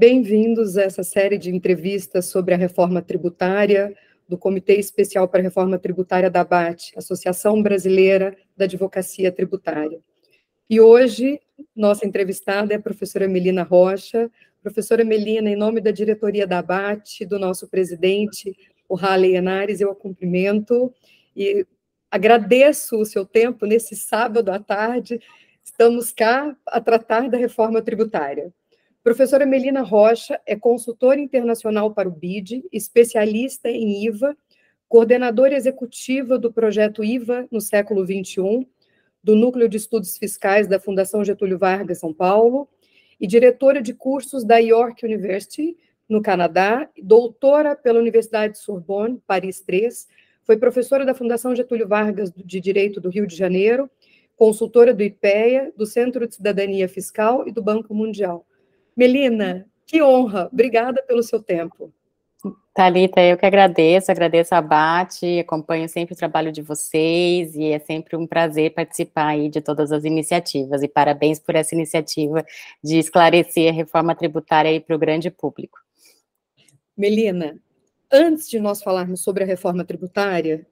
Bem-vindos a essa série de entrevistas sobre a reforma tributária do Comitê Especial para a Reforma Tributária da ABAT, Associação Brasileira da Advocacia Tributária. E hoje, nossa entrevistada é a professora Melina Rocha. Professora Melina, em nome da diretoria da ABAT, do nosso presidente, o Halley Henares, eu a cumprimento e agradeço o seu tempo nesse sábado à tarde. Estamos cá a tratar da reforma tributária. Professora Melina Rocha é consultora internacional para o BID, especialista em IVA, coordenadora executiva do projeto IVA no século XXI, do Núcleo de Estudos Fiscais da Fundação Getúlio Vargas, São Paulo, e diretora de cursos da York University, no Canadá, doutora pela Universidade de Sorbonne, Paris III, foi professora da Fundação Getúlio Vargas de Direito do Rio de Janeiro, consultora do IPEA, do Centro de Cidadania Fiscal e do Banco Mundial. Melina, que honra, obrigada pelo seu tempo. Thalita, eu que agradeço a ABAT, acompanho sempre o trabalho de vocês e é sempre um prazer participar aí de todas as iniciativas e parabéns por essa iniciativa de esclarecer a reforma tributária aí para o grande público. Melina, antes de nós falarmos sobre a reforma tributária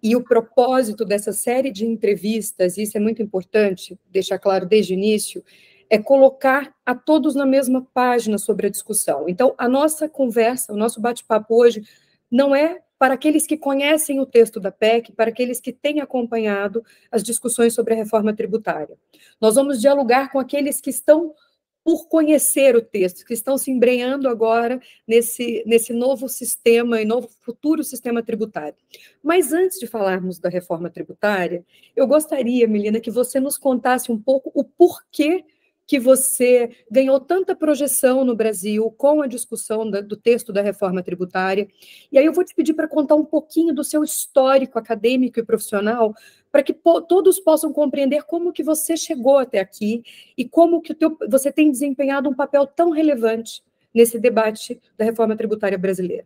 e o propósito dessa série de entrevistas, isso é muito importante deixar claro desde o início, é colocar a todos na mesma página sobre a discussão. Então, a nossa conversa, o nosso bate-papo hoje, não é para aqueles que conhecem o texto da PEC, para aqueles que têm acompanhado as discussões sobre a reforma tributária. Nós vamos dialogar com aqueles que estão por conhecer o texto, que estão se embrenhando agora nesse novo sistema e novo futuro sistema tributário. Mas antes de falarmos da reforma tributária, eu gostaria, Melina, que você nos contasse um pouco o porquê que você ganhou tanta projeção no Brasil com a discussão do texto da reforma tributária. E aí eu vou te pedir para contar um pouquinho do seu histórico acadêmico e profissional, para que todos possam compreender como que você chegou até aqui e como que você tem desempenhado um papel tão relevante nesse debate da reforma tributária brasileira.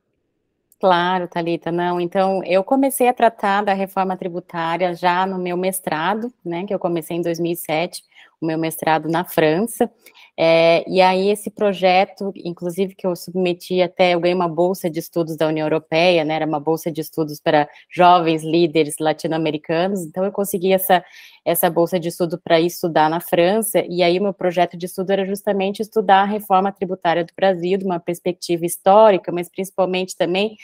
Claro, Thalita, não, então eu comecei a tratar da reforma tributária já no meu mestrado, né, que eu comecei em 2007, o meu mestrado na França, e aí esse projeto, inclusive que eu submeti até, eu ganhei uma bolsa de estudos da União Europeia, né, era uma bolsa de estudos para jovens líderes latino-americanos, então eu consegui essa bolsa de estudo para estudar na França, e aí o meu projeto de estudo era justamente estudar a reforma tributária do Brasil, de uma perspectiva histórica, mas principalmente também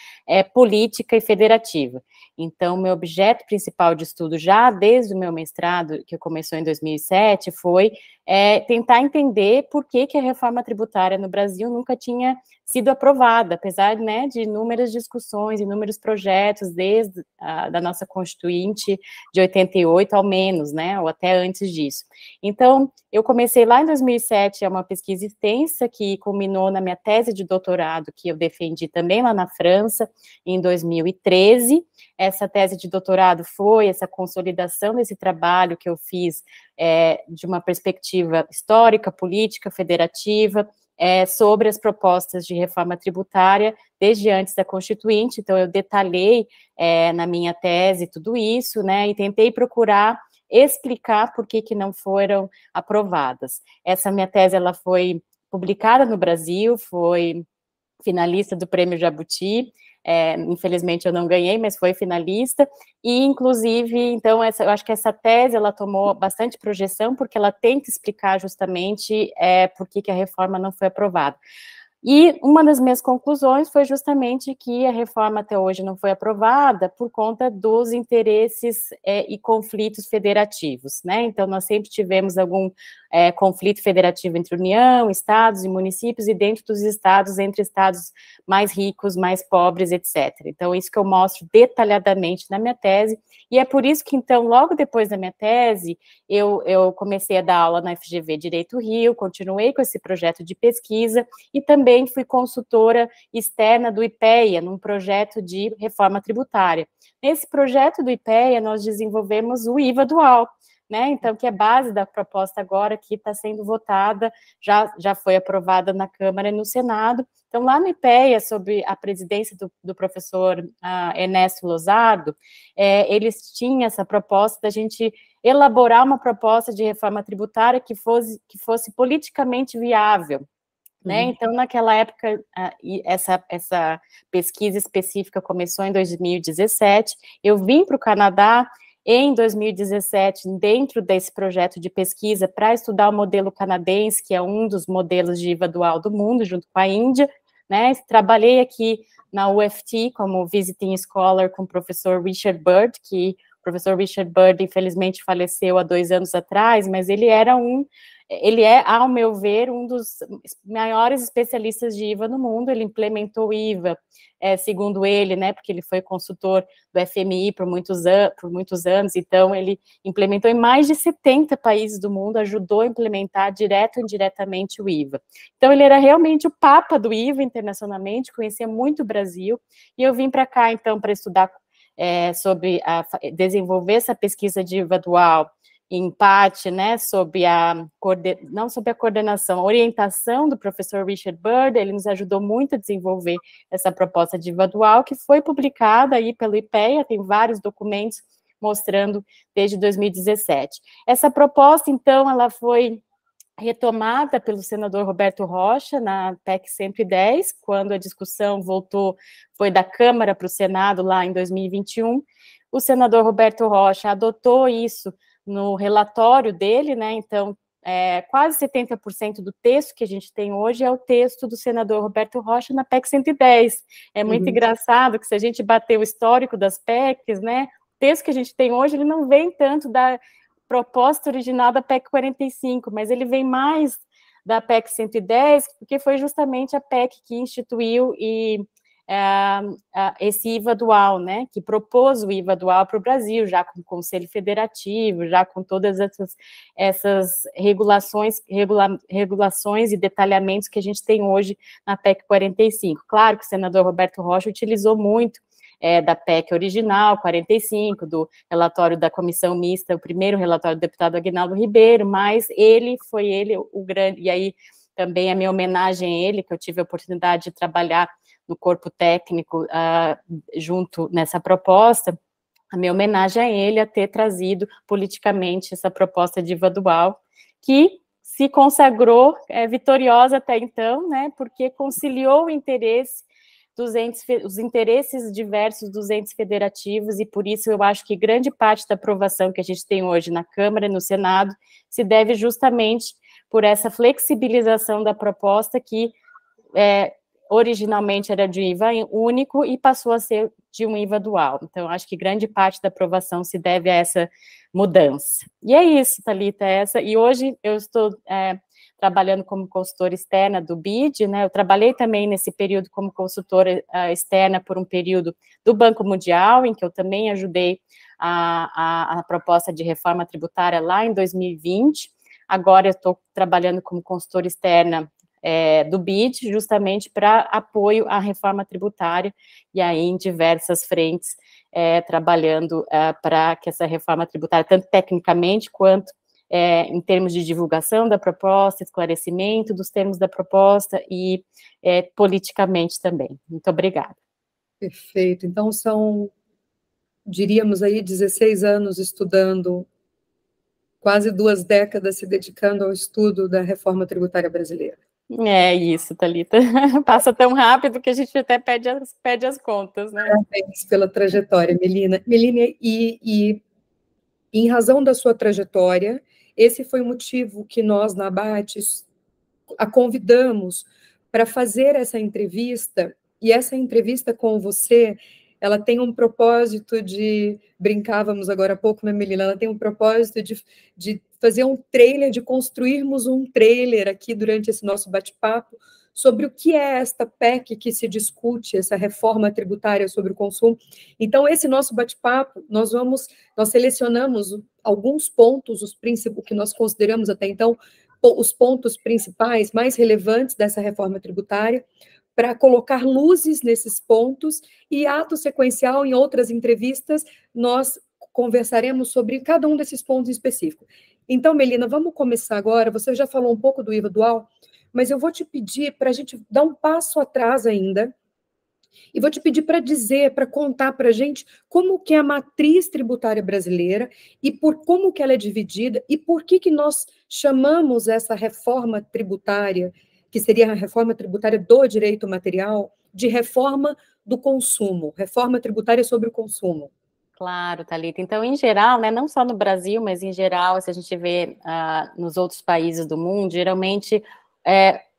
política e federativa. Então, meu objeto principal de estudo, já desde o meu mestrado, que começou em 2007, foi tentar entender por que a reforma tributária no Brasil nunca tinha sido aprovada, apesar, né, de inúmeras discussões, inúmeros projetos, desde da nossa Constituinte de 88 ao menos, né, ou até antes disso. Então, eu comecei lá em 2007, uma pesquisa extensa que culminou na minha tese de doutorado, que eu defendi também lá na França, em 2013. Essa tese de doutorado foi essa consolidação desse trabalho que eu fiz de uma perspectiva histórica, política, federativa, sobre as propostas de reforma tributária desde antes da Constituinte. Então, eu detalhei na minha tese tudo isso, né, e tentei procurar explicar por que não foram aprovadas. Essa minha tese, ela foi publicada no Brasil, foi finalista do Prêmio Jabuti, infelizmente eu não ganhei, mas foi finalista, e inclusive, então, eu acho que essa tese, ela tomou bastante projeção, porque ela tenta explicar justamente por que a reforma não foi aprovada. E uma das minhas conclusões foi justamente que a reforma até hoje não foi aprovada por conta dos interesses e conflitos federativos, né? Então, nós sempre tivemos algum conflito federativo entre União, estados e municípios, e dentro dos estados, entre estados mais ricos, mais pobres, etc. Então, isso que eu mostro detalhadamente na minha tese, e é por isso que, então, logo depois da minha tese, eu comecei a dar aula na FGV Direito Rio, continuei com esse projeto de pesquisa, e também fui consultora externa do IPEA, num projeto de reforma tributária. Nesse projeto do IPEA, nós desenvolvemos o IVA dual, né, então, que é base da proposta agora, que está sendo votada, já foi aprovada na Câmara e no Senado. Então, lá no IPEA, sob a presidência do professor Ernesto Losardo, eles tinham essa proposta da gente elaborar uma proposta de reforma tributária que fosse politicamente viável, né? Então, naquela época, essa pesquisa específica começou em 2017, eu vim para o Canadá em 2017, dentro desse projeto de pesquisa, para estudar o modelo canadense, que é um dos modelos de IVA dual do mundo, junto com a Índia, né? Trabalhei aqui na UFT como visiting scholar com o professor Richard Bird, que o professor Richard Bird, infelizmente, faleceu há 2 anos atrás, mas ele é, ao meu ver, um dos maiores especialistas de IVA no mundo. Ele implementou o IVA, segundo ele, né, porque ele foi consultor do FMI por muitos anos, então ele implementou em mais de 70 países do mundo, ajudou a implementar direto ou indiretamente o IVA. Então ele era realmente o papa do IVA internacionalmente, conhecia muito o Brasil, e eu vim para cá, então, para estudar sobre desenvolver essa pesquisa de IVA dual, em parte, né, não sobre a coordenação, a orientação do professor Richard Bird. Ele nos ajudou muito a desenvolver essa proposta de IVA dual, que foi publicada aí pelo IPEA, tem vários documentos mostrando desde 2017. Essa proposta, então, ela foi retomada pelo senador Roberto Rocha na PEC 110, quando a discussão foi da Câmara para o Senado lá em 2021. O senador Roberto Rocha adotou isso no relatório dele, né? Então, quase 70% do texto que a gente tem hoje é o texto do senador Roberto Rocha na PEC 110. É muito engraçado que, se a gente bater o histórico das PECs, né, o texto que a gente tem hoje, ele não vem tanto da proposta original da PEC 45, mas ele vem mais da PEC 110, porque foi justamente a PEC que instituiu esse IVA dual, né, que propôs o IVA dual para o Brasil, já com o Conselho Federativo, já com todas essas regulações e detalhamentos que a gente tem hoje na PEC 45. Claro que o senador Roberto Rocha utilizou muito da PEC original, 45, do relatório da comissão mista, o primeiro relatório do deputado Aguinaldo Ribeiro, mas foi ele o grande, e aí também a minha homenagem a ele, que eu tive a oportunidade de trabalhar no corpo técnico junto nessa proposta, a minha homenagem a ele a ter trazido politicamente essa proposta de IVA dual, que se consagrou vitoriosa até então, né, porque conciliou o interesse os interesses diversos dos entes federativos, e por isso eu acho que grande parte da aprovação que a gente tem hoje na Câmara e no Senado se deve justamente por essa flexibilização da proposta que originalmente era de IVA único e passou a ser de um IVA dual. Então, acho que grande parte da aprovação se deve a essa mudança. E é isso, Thalita, e hoje eu estou trabalhando como consultora externa do BID, né? Eu trabalhei também nesse período como consultora externa por um período do Banco Mundial, em que eu também ajudei a proposta de reforma tributária lá em 2020. Agora eu estou trabalhando como consultora externa do BID, justamente para apoio à reforma tributária, e aí em diversas frentes, trabalhando para que essa reforma tributária, tanto tecnicamente quanto em termos de divulgação da proposta, esclarecimento dos termos da proposta e politicamente também. Muito obrigada. Perfeito. Então, são, diríamos aí, 16 anos estudando, quase 2 décadas se dedicando ao estudo da reforma tributária brasileira. É isso, Thalita. Passa tão rápido que a gente até perde as contas, né? Parabéns pela trajetória, Melina. Melina, e em razão da sua trajetória, esse foi o motivo que nós, na ABAT, a convidamos para fazer essa entrevista, e essa entrevista com você, ela tem um propósito brincávamos agora há pouco, né, Melina? Ela tem um propósito de fazer um trailer, de construirmos um trailer aqui durante esse nosso bate-papo sobre o que é esta PEC que se discute, essa reforma tributária sobre o consumo. Então, esse nosso bate-papo, nós selecionamos alguns pontos, o que nós consideramos até então os pontos principais, mais relevantes dessa reforma tributária, para colocar luzes nesses pontos, e ato sequencial, em outras entrevistas, nós conversaremos sobre cada um desses pontos específicos. Então, Melina, vamos começar agora. Você já falou um pouco do IVA dual, mas eu vou te pedir para a gente dar um passo atrás ainda, e vou te pedir para contar para a gente como que é a matriz tributária brasileira, e como que ela é dividida, e por que nós chamamos essa reforma tributária que seria a reforma tributária do direito material, de reforma do consumo, reforma tributária sobre o consumo. Claro, Thalita. Então, em geral, né, não só no Brasil, mas em geral, se a gente vê nos outros países do mundo, geralmente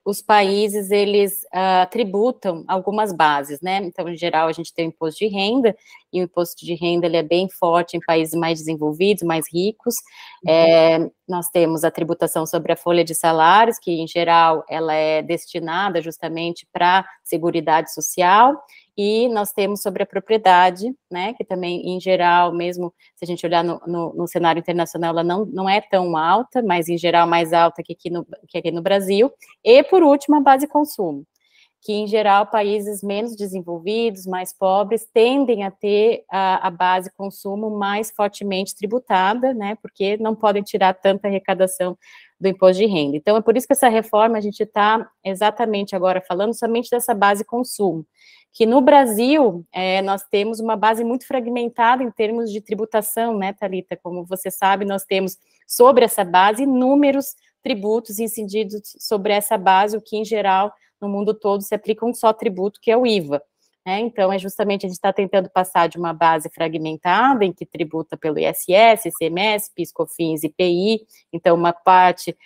os países, eles tributam algumas bases, né? Então, em geral, a gente tem o imposto de renda, e o imposto de renda, ele é bem forte em países mais desenvolvidos, mais ricos. Nós temos a tributação sobre a folha de salários, que, em geral, ela é destinada justamente para a Seguridade Social, e nós temos sobre a propriedade, né, que também, em geral, mesmo se a gente olhar no cenário internacional, ela não é tão alta, mas, em geral, mais alta que aqui no Brasil. E, por último, a base consumo, que, em geral, países menos desenvolvidos, mais pobres, tendem a ter a base consumo mais fortemente tributada, né, porque não podem tirar tanta arrecadação do imposto de renda. Então, é por isso que essa reforma, a gente está exatamente agora falando somente dessa base consumo, que no Brasil, nós temos uma base muito fragmentada em termos de tributação, né, Thalita? Como você sabe, nós temos sobre essa base inúmeros tributos incididos sobre essa base, o que, em geral, no mundo todo, se aplica um só tributo, que é o IVA. Então, justamente, a gente está tentando passar de uma base fragmentada, em que tributa pelo ISS, ICMS, PIS, COFINS, IPI, então, uma parte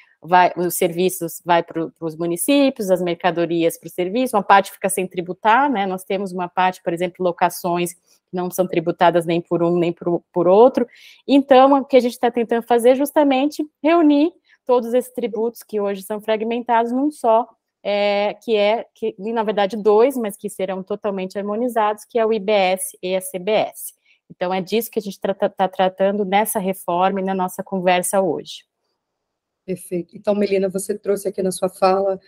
os serviços vai para os municípios, as mercadorias para o serviço, uma parte fica sem tributar, né? Nós temos uma parte, por exemplo, locações que não são tributadas nem por um, nem por outro. Então, o que a gente está tentando fazer é justamente reunir todos esses tributos que hoje são fragmentados num só, que na verdade dois, mas que serão totalmente harmonizados, que é o IBS e a CBS. Então, é disso que a gente está tratando nessa reforma e na nossa conversa hoje. Perfeito. Então, Melina, você trouxe aqui na sua fala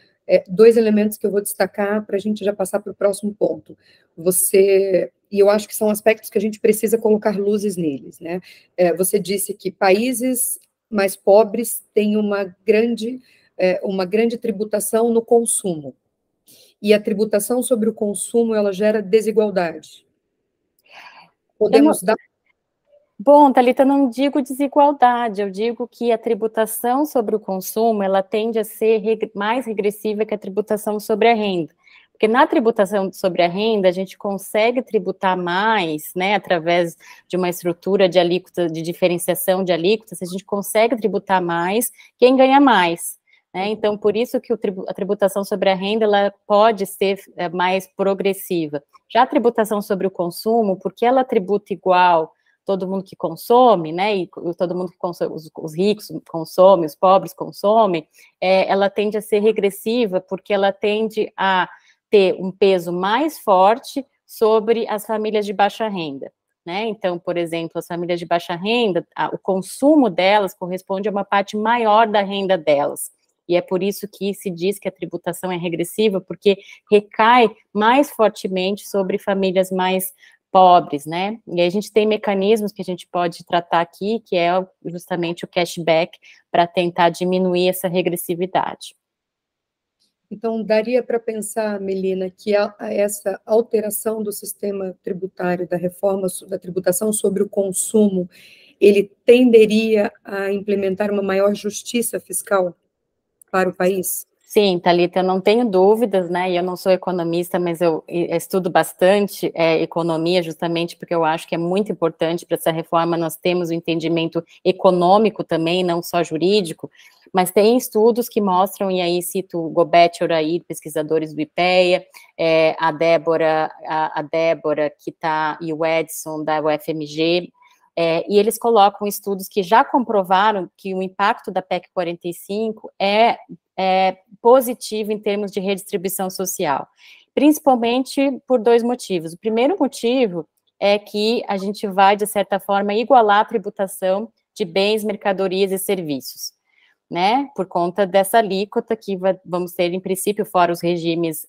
dois elementos que eu vou destacar para a gente já passar para o próximo ponto. E eu acho que são aspectos que a gente precisa colocar luzes neles, né? Você disse que países mais pobres têm uma grande tributação no consumo. E a tributação sobre o consumo, ela gera desigualdade. Podemos dar... Bom, Thalita, não digo desigualdade, eu digo que a tributação sobre o consumo, ela tende a ser mais regressiva que a tributação sobre a renda. Porque na tributação sobre a renda, a gente consegue tributar mais, né, através de uma estrutura de alíquota, de diferenciação de alíquotas, a gente consegue tributar mais quem ganha mais, né? Então, por isso que a tributação sobre a renda, ela pode ser mais progressiva. Já a tributação sobre o consumo, porque ela tributa igual todo mundo que consome, né, e todo mundo que consome, os ricos consomem, os pobres consomem, ela tende a ser regressiva, porque ela tende a ter um peso mais forte sobre as famílias de baixa renda, né? Então, por exemplo, as famílias de baixa renda, o consumo delas corresponde a uma parte maior da renda delas, e é por isso que se diz que a tributação é regressiva, porque recai mais fortemente sobre famílias mais pobres, né? E aí a gente tem mecanismos que a gente pode tratar aqui, que é justamente o cashback, para tentar diminuir essa regressividade. Então, daria para pensar, Melina, que essa alteração do sistema tributário, da reforma da tributação sobre o consumo, ele tenderia a implementar uma maior justiça fiscal para o país? Sim, Thalita, eu não tenho dúvidas, né, e eu não sou economista, mas eu estudo bastante economia, justamente porque eu acho que é muito importante para essa reforma nós temos o entendimento econômico também, não só jurídico, mas tem estudos que mostram, e aí cito o Gobet Orair, pesquisadores do IPEA, a Débora que está, e o Edson da UFMG, e eles colocam estudos que já comprovaram que o impacto da PEC 45 é positivo em termos de redistribuição social, principalmente por dois motivos. O primeiro motivo é que a gente vai, de certa forma, igualar a tributação de bens, mercadorias e serviços, né, por conta dessa alíquota que vamos ter, em princípio, fora os regimes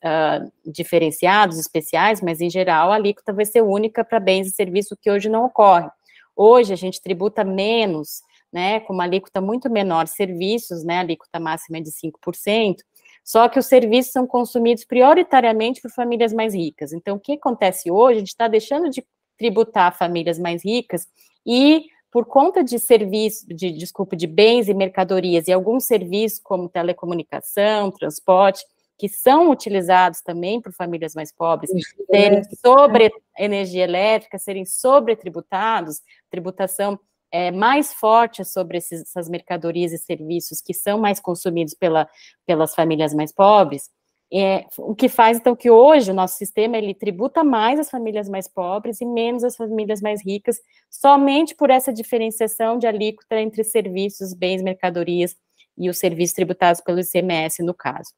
diferenciados, especiais, mas, em geral, a alíquota vai ser única para bens e serviços, que hoje não ocorre. Hoje, a gente tributa menos, né, com uma alíquota muito menor, serviços, né, a alíquota máxima é de 5%, só que os serviços são consumidos prioritariamente por famílias mais ricas. Então, o que acontece hoje? A gente está deixando de tributar famílias mais ricas e, por conta de serviços, de bens e mercadorias e alguns serviços como telecomunicação, transporte, que são utilizados também por famílias mais pobres, serem sobre energia elétrica, serem sobretributados, tributação mais forte sobre essas mercadorias e serviços que são mais consumidos pelas famílias mais pobres, o que faz, então, que hoje o nosso sistema, ele tributa mais as famílias mais pobres e menos as famílias mais ricas, somente por essa diferenciação de alíquota entre serviços, bens, mercadorias e os serviços tributados pelo ICMS, no caso.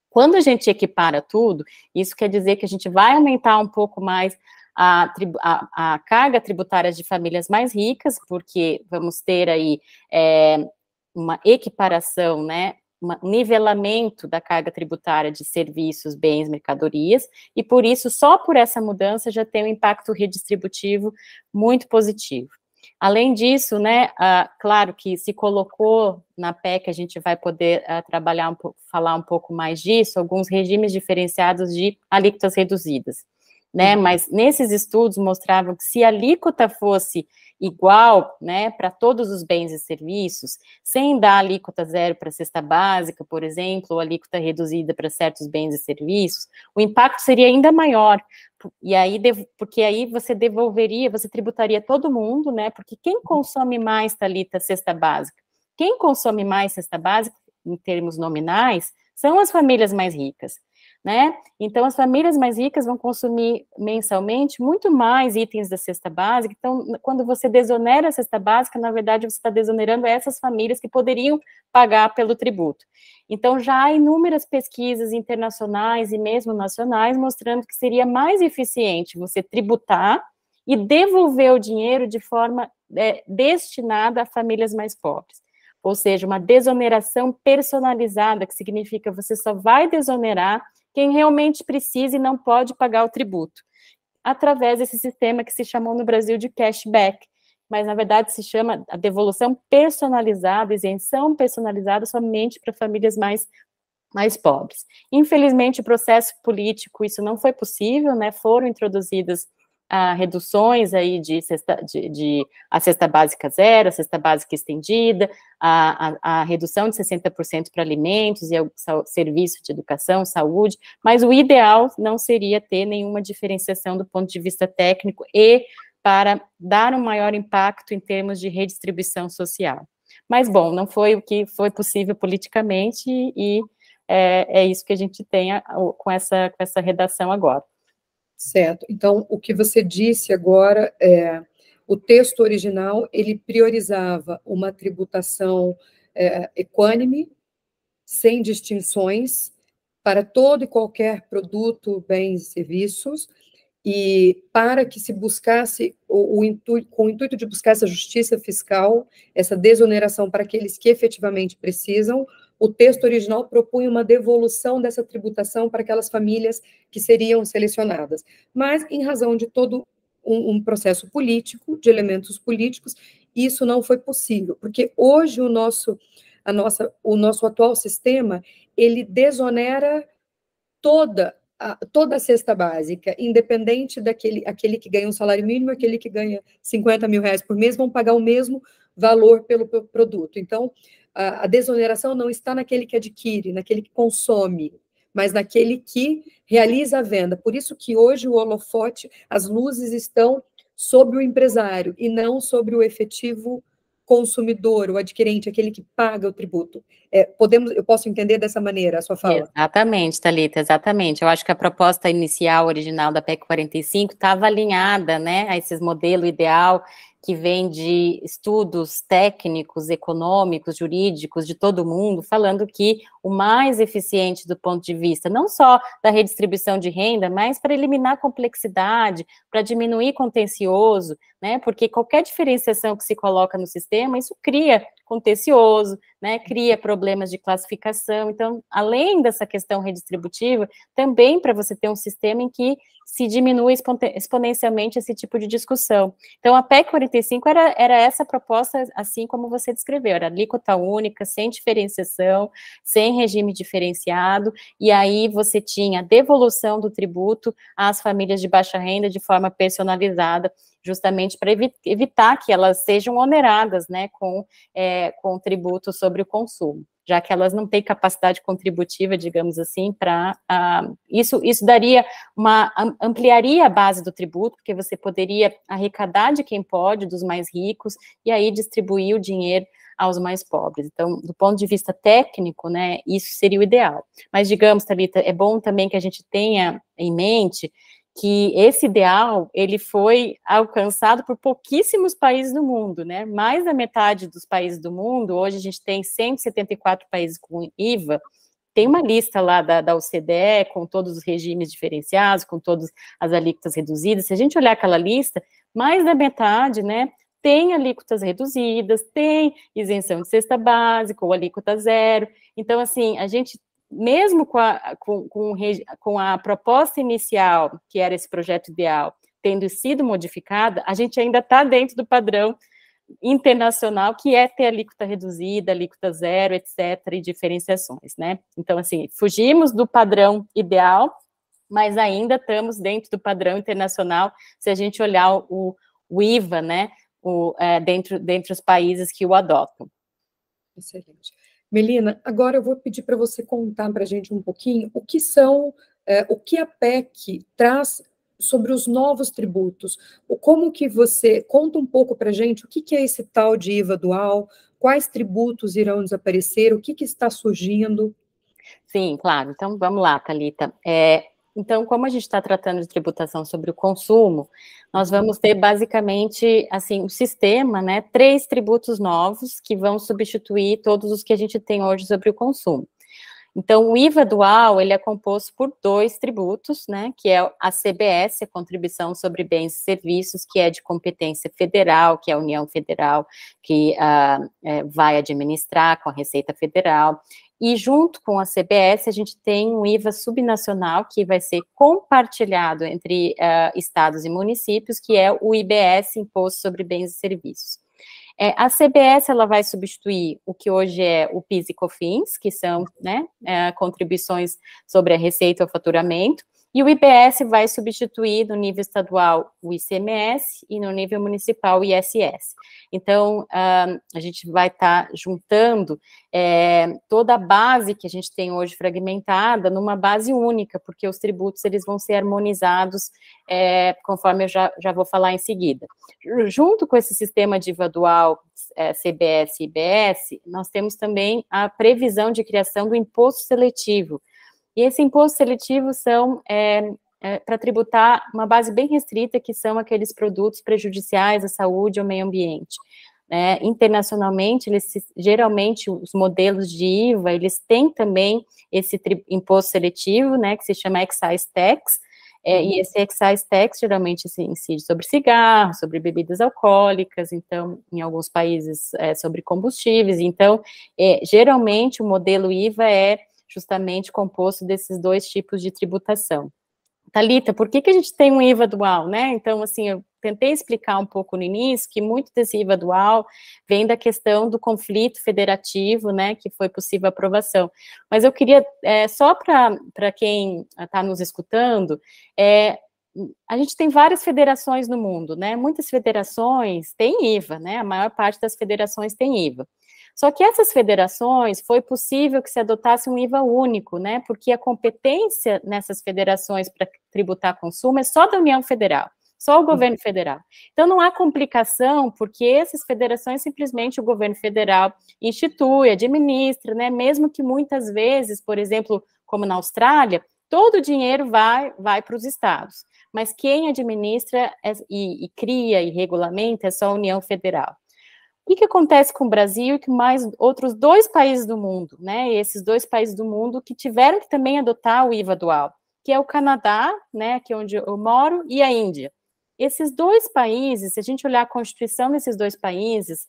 Quando a gente equipara tudo, isso quer dizer que a gente vai aumentar um pouco mais a carga tributária de famílias mais ricas, porque vamos ter aí uma equiparação, né, um nivelamento da carga tributária de serviços, bens, mercadorias, e por isso, só por essa mudança, já tem um impacto redistributivo muito positivo. Além disso, né, claro que se colocou na PEC, a gente vai poder trabalhar falar um pouco mais disso, alguns regimes diferenciados de alíquotas reduzidas, né, mas nesses estudos mostravam que se a alíquota fosse igual, né, para todos os bens e serviços, sem dar alíquota zero para a cesta básica, por exemplo, ou alíquota reduzida para certos bens e serviços, o impacto seria ainda maior, e aí, porque aí você tributaria todo mundo, né, porque quem consome mais, Thalita, cesta básica? Quem consome mais cesta básica, em termos nominais, são as famílias mais ricas, né? Então, as famílias mais ricas vão consumir mensalmente muito mais itens da cesta básica. Então, quando você desonera a cesta básica, na verdade, você está desonerando essas famílias que poderiam pagar pelo tributo. Então, já há inúmeras pesquisas internacionais e mesmo nacionais mostrando que seria mais eficiente você tributar e devolver o dinheiro de forma destinada a famílias mais pobres. Ou seja, uma desoneração personalizada, que significa você só vai desonerar quem realmente precisa e não pode pagar o tributo, através desse sistema que se chamou no Brasil de cashback, mas na verdade se chama a devolução personalizada, isenção personalizada somente para famílias mais pobres. Infelizmente, o processo político, isso não foi possível, né, foram introduzidas reduções aí a cesta básica zero, a cesta básica estendida, a redução de 60% para alimentos e serviço de educação, saúde, mas o ideal não seria ter nenhuma diferenciação do ponto de vista técnico e para dar um maior impacto em termos de redistribuição social. Mas, bom, não foi o que foi possível politicamente e é isso que a gente tem com essa redação agora. Certo. Então, o que você disse agora o texto original, ele priorizava uma tributação equânime, sem distinções, para todo e qualquer produto, bens e serviços, e para que se buscasse, com o intuito de buscar essa justiça fiscal, essa desoneração para aqueles que efetivamente precisam, o texto original propunha uma devolução dessa tributação para aquelas famílias que seriam selecionadas. Mas, em razão de todo um processo político, de elementos políticos, isso não foi possível, porque hoje o nosso atual sistema, ele desonera toda a cesta básica, independente aquele que ganha um salário mínimo, aquele que ganha 50 mil reais por mês, vão pagar o mesmo valor pelo produto. Então, a desoneração não está naquele que adquire, naquele que consome, mas naquele que realiza a venda. Por isso que hoje o holofote, as luzes estão sobre o empresário e não sobre o efetivo consumidor, o adquirente, aquele que paga o tributo. Eu posso entender dessa maneira a sua fala? Exatamente, Thalita, exatamente. Eu acho que a proposta inicial, original da PEC 45 estava alinhada, né, a esse modelo ideal que vem de estudos técnicos, econômicos, jurídicos, de todo mundo, falando que o mais eficiente do ponto de vista, não só da redistribuição de renda, mas para eliminar complexidade, para diminuir contencioso, né, porque qualquer diferenciação que se coloca no sistema, isso cria contencioso, né, cria problemas de classificação. Então, além dessa questão redistributiva, também para você ter um sistema em que se diminui exponencialmente esse tipo de discussão. Então, a PEC 45 era essa proposta, assim como você descreveu, era alíquota única, sem diferenciação, sem regime diferenciado, e aí você tinha devolução do tributo às famílias de baixa renda de forma personalizada, justamente para evitar que elas sejam oneradas, né, com tributo sobre o consumo. já que elas não têm capacidade contributiva, digamos assim, para isso daria ampliaria a base do tributo, porque você poderia arrecadar de quem pode, dos mais ricos, e aí distribuir o dinheiro aos mais pobres. Então, do ponto de vista técnico, né, isso seria o ideal. Mas, digamos, Thalita, é bom também que a gente tenha em mente que esse ideal, ele foi alcançado por pouquíssimos países do mundo, né, mais da metade dos países do mundo, hoje a gente tem 174 países com IVA, tem uma lista lá da OCDE, com todos os regimes diferenciados, com todas as alíquotas reduzidas, se a gente olhar aquela lista, mais da metade, né, tem alíquotas reduzidas, tem isenção de cesta básica, ou alíquota zero, então, assim, a gente mesmo com a proposta inicial, que era esse projeto ideal, tendo sido modificada, a gente ainda está dentro do padrão internacional, que é ter alíquota reduzida, alíquota zero, etc., e diferenciações, né? Então, assim, fugimos do padrão ideal, mas ainda estamos dentro do padrão internacional, se a gente olhar o IVA, né, dentre os países que o adotam. Excelente. Melina, agora eu vou pedir para você contar para a gente um pouquinho o que a PEC traz sobre os novos tributos. Como que você conta um pouco para a gente o que é esse tal de IVA dual, quais tributos irão desaparecer, o que está surgindo? Sim, claro. Então, vamos lá, Thalita. Então, como a gente está tratando de tributação sobre o consumo, nós vamos ter basicamente, assim, um sistema, né, 3 tributos novos que vão substituir todos os que a gente tem hoje sobre o consumo. Então, o IVA dual, ele é composto por 2 tributos, né, que é a CBS, a Contribuição sobre Bens e Serviços, que é de competência federal, que é a União Federal, que vai administrar com a Receita Federal, e junto com a CBS, a gente tem um IVA subnacional, que vai ser compartilhado entre estados e municípios, que é o IBS, Imposto sobre Bens e Serviços. A CBS, ela vai substituir o que hoje é o PIS e COFINS, que são, né, contribuições sobre a receita ou faturamento, e o IBS vai substituir no nível estadual o ICMS e no nível municipal o ISS. Então, a gente vai estar juntando toda a base que a gente tem hoje fragmentada numa base única, porque os tributos eles vão ser harmonizados, conforme eu já vou falar em seguida. Junto com esse sistema de IVA dual, CBS e IBS, nós temos também a previsão de criação do imposto seletivo. E esse imposto seletivo são para tributar uma base bem restrita, que são aqueles produtos prejudiciais à saúde ou ao meio ambiente. Internacionalmente, geralmente, os modelos de IVA, eles têm também esse imposto seletivo, né, que se chama excise tax, e esse excise tax geralmente se incide sobre cigarro, sobre bebidas alcoólicas, então, em alguns países, sobre combustíveis. Então, geralmente, o modelo IVA é justamente composto desses 2 tipos de tributação. Thalita, por que a gente tem um IVA dual, né? Então, assim, eu tentei explicar um pouco no início que muito desse IVA dual vem da questão do conflito federativo, né, que foi possível a aprovação. Mas eu queria, só para quem está nos escutando, a gente tem várias federações no mundo, né? Muitas federações têm IVA, né? A maior parte das federações tem IVA. Só que essas federações, foi possível que se adotasse um IVA único, né, porque a competência nessas federações para tributar consumo é só da União Federal, só o governo federal. Então, não há complicação, porque essas federações, simplesmente o governo federal institui, administra, né, mesmo que muitas vezes, por exemplo, como na Austrália, todo o dinheiro vai para os estados, mas quem administra e cria e regulamenta é só a União Federal. O que acontece com o Brasil e com mais outros 2 países do mundo, né? E esses 2 países do mundo que tiveram que também adotar o IVA dual, que é o Canadá, né, que é onde eu moro, e a Índia. Esses 2 países, se a gente olhar a Constituição desses 2 países,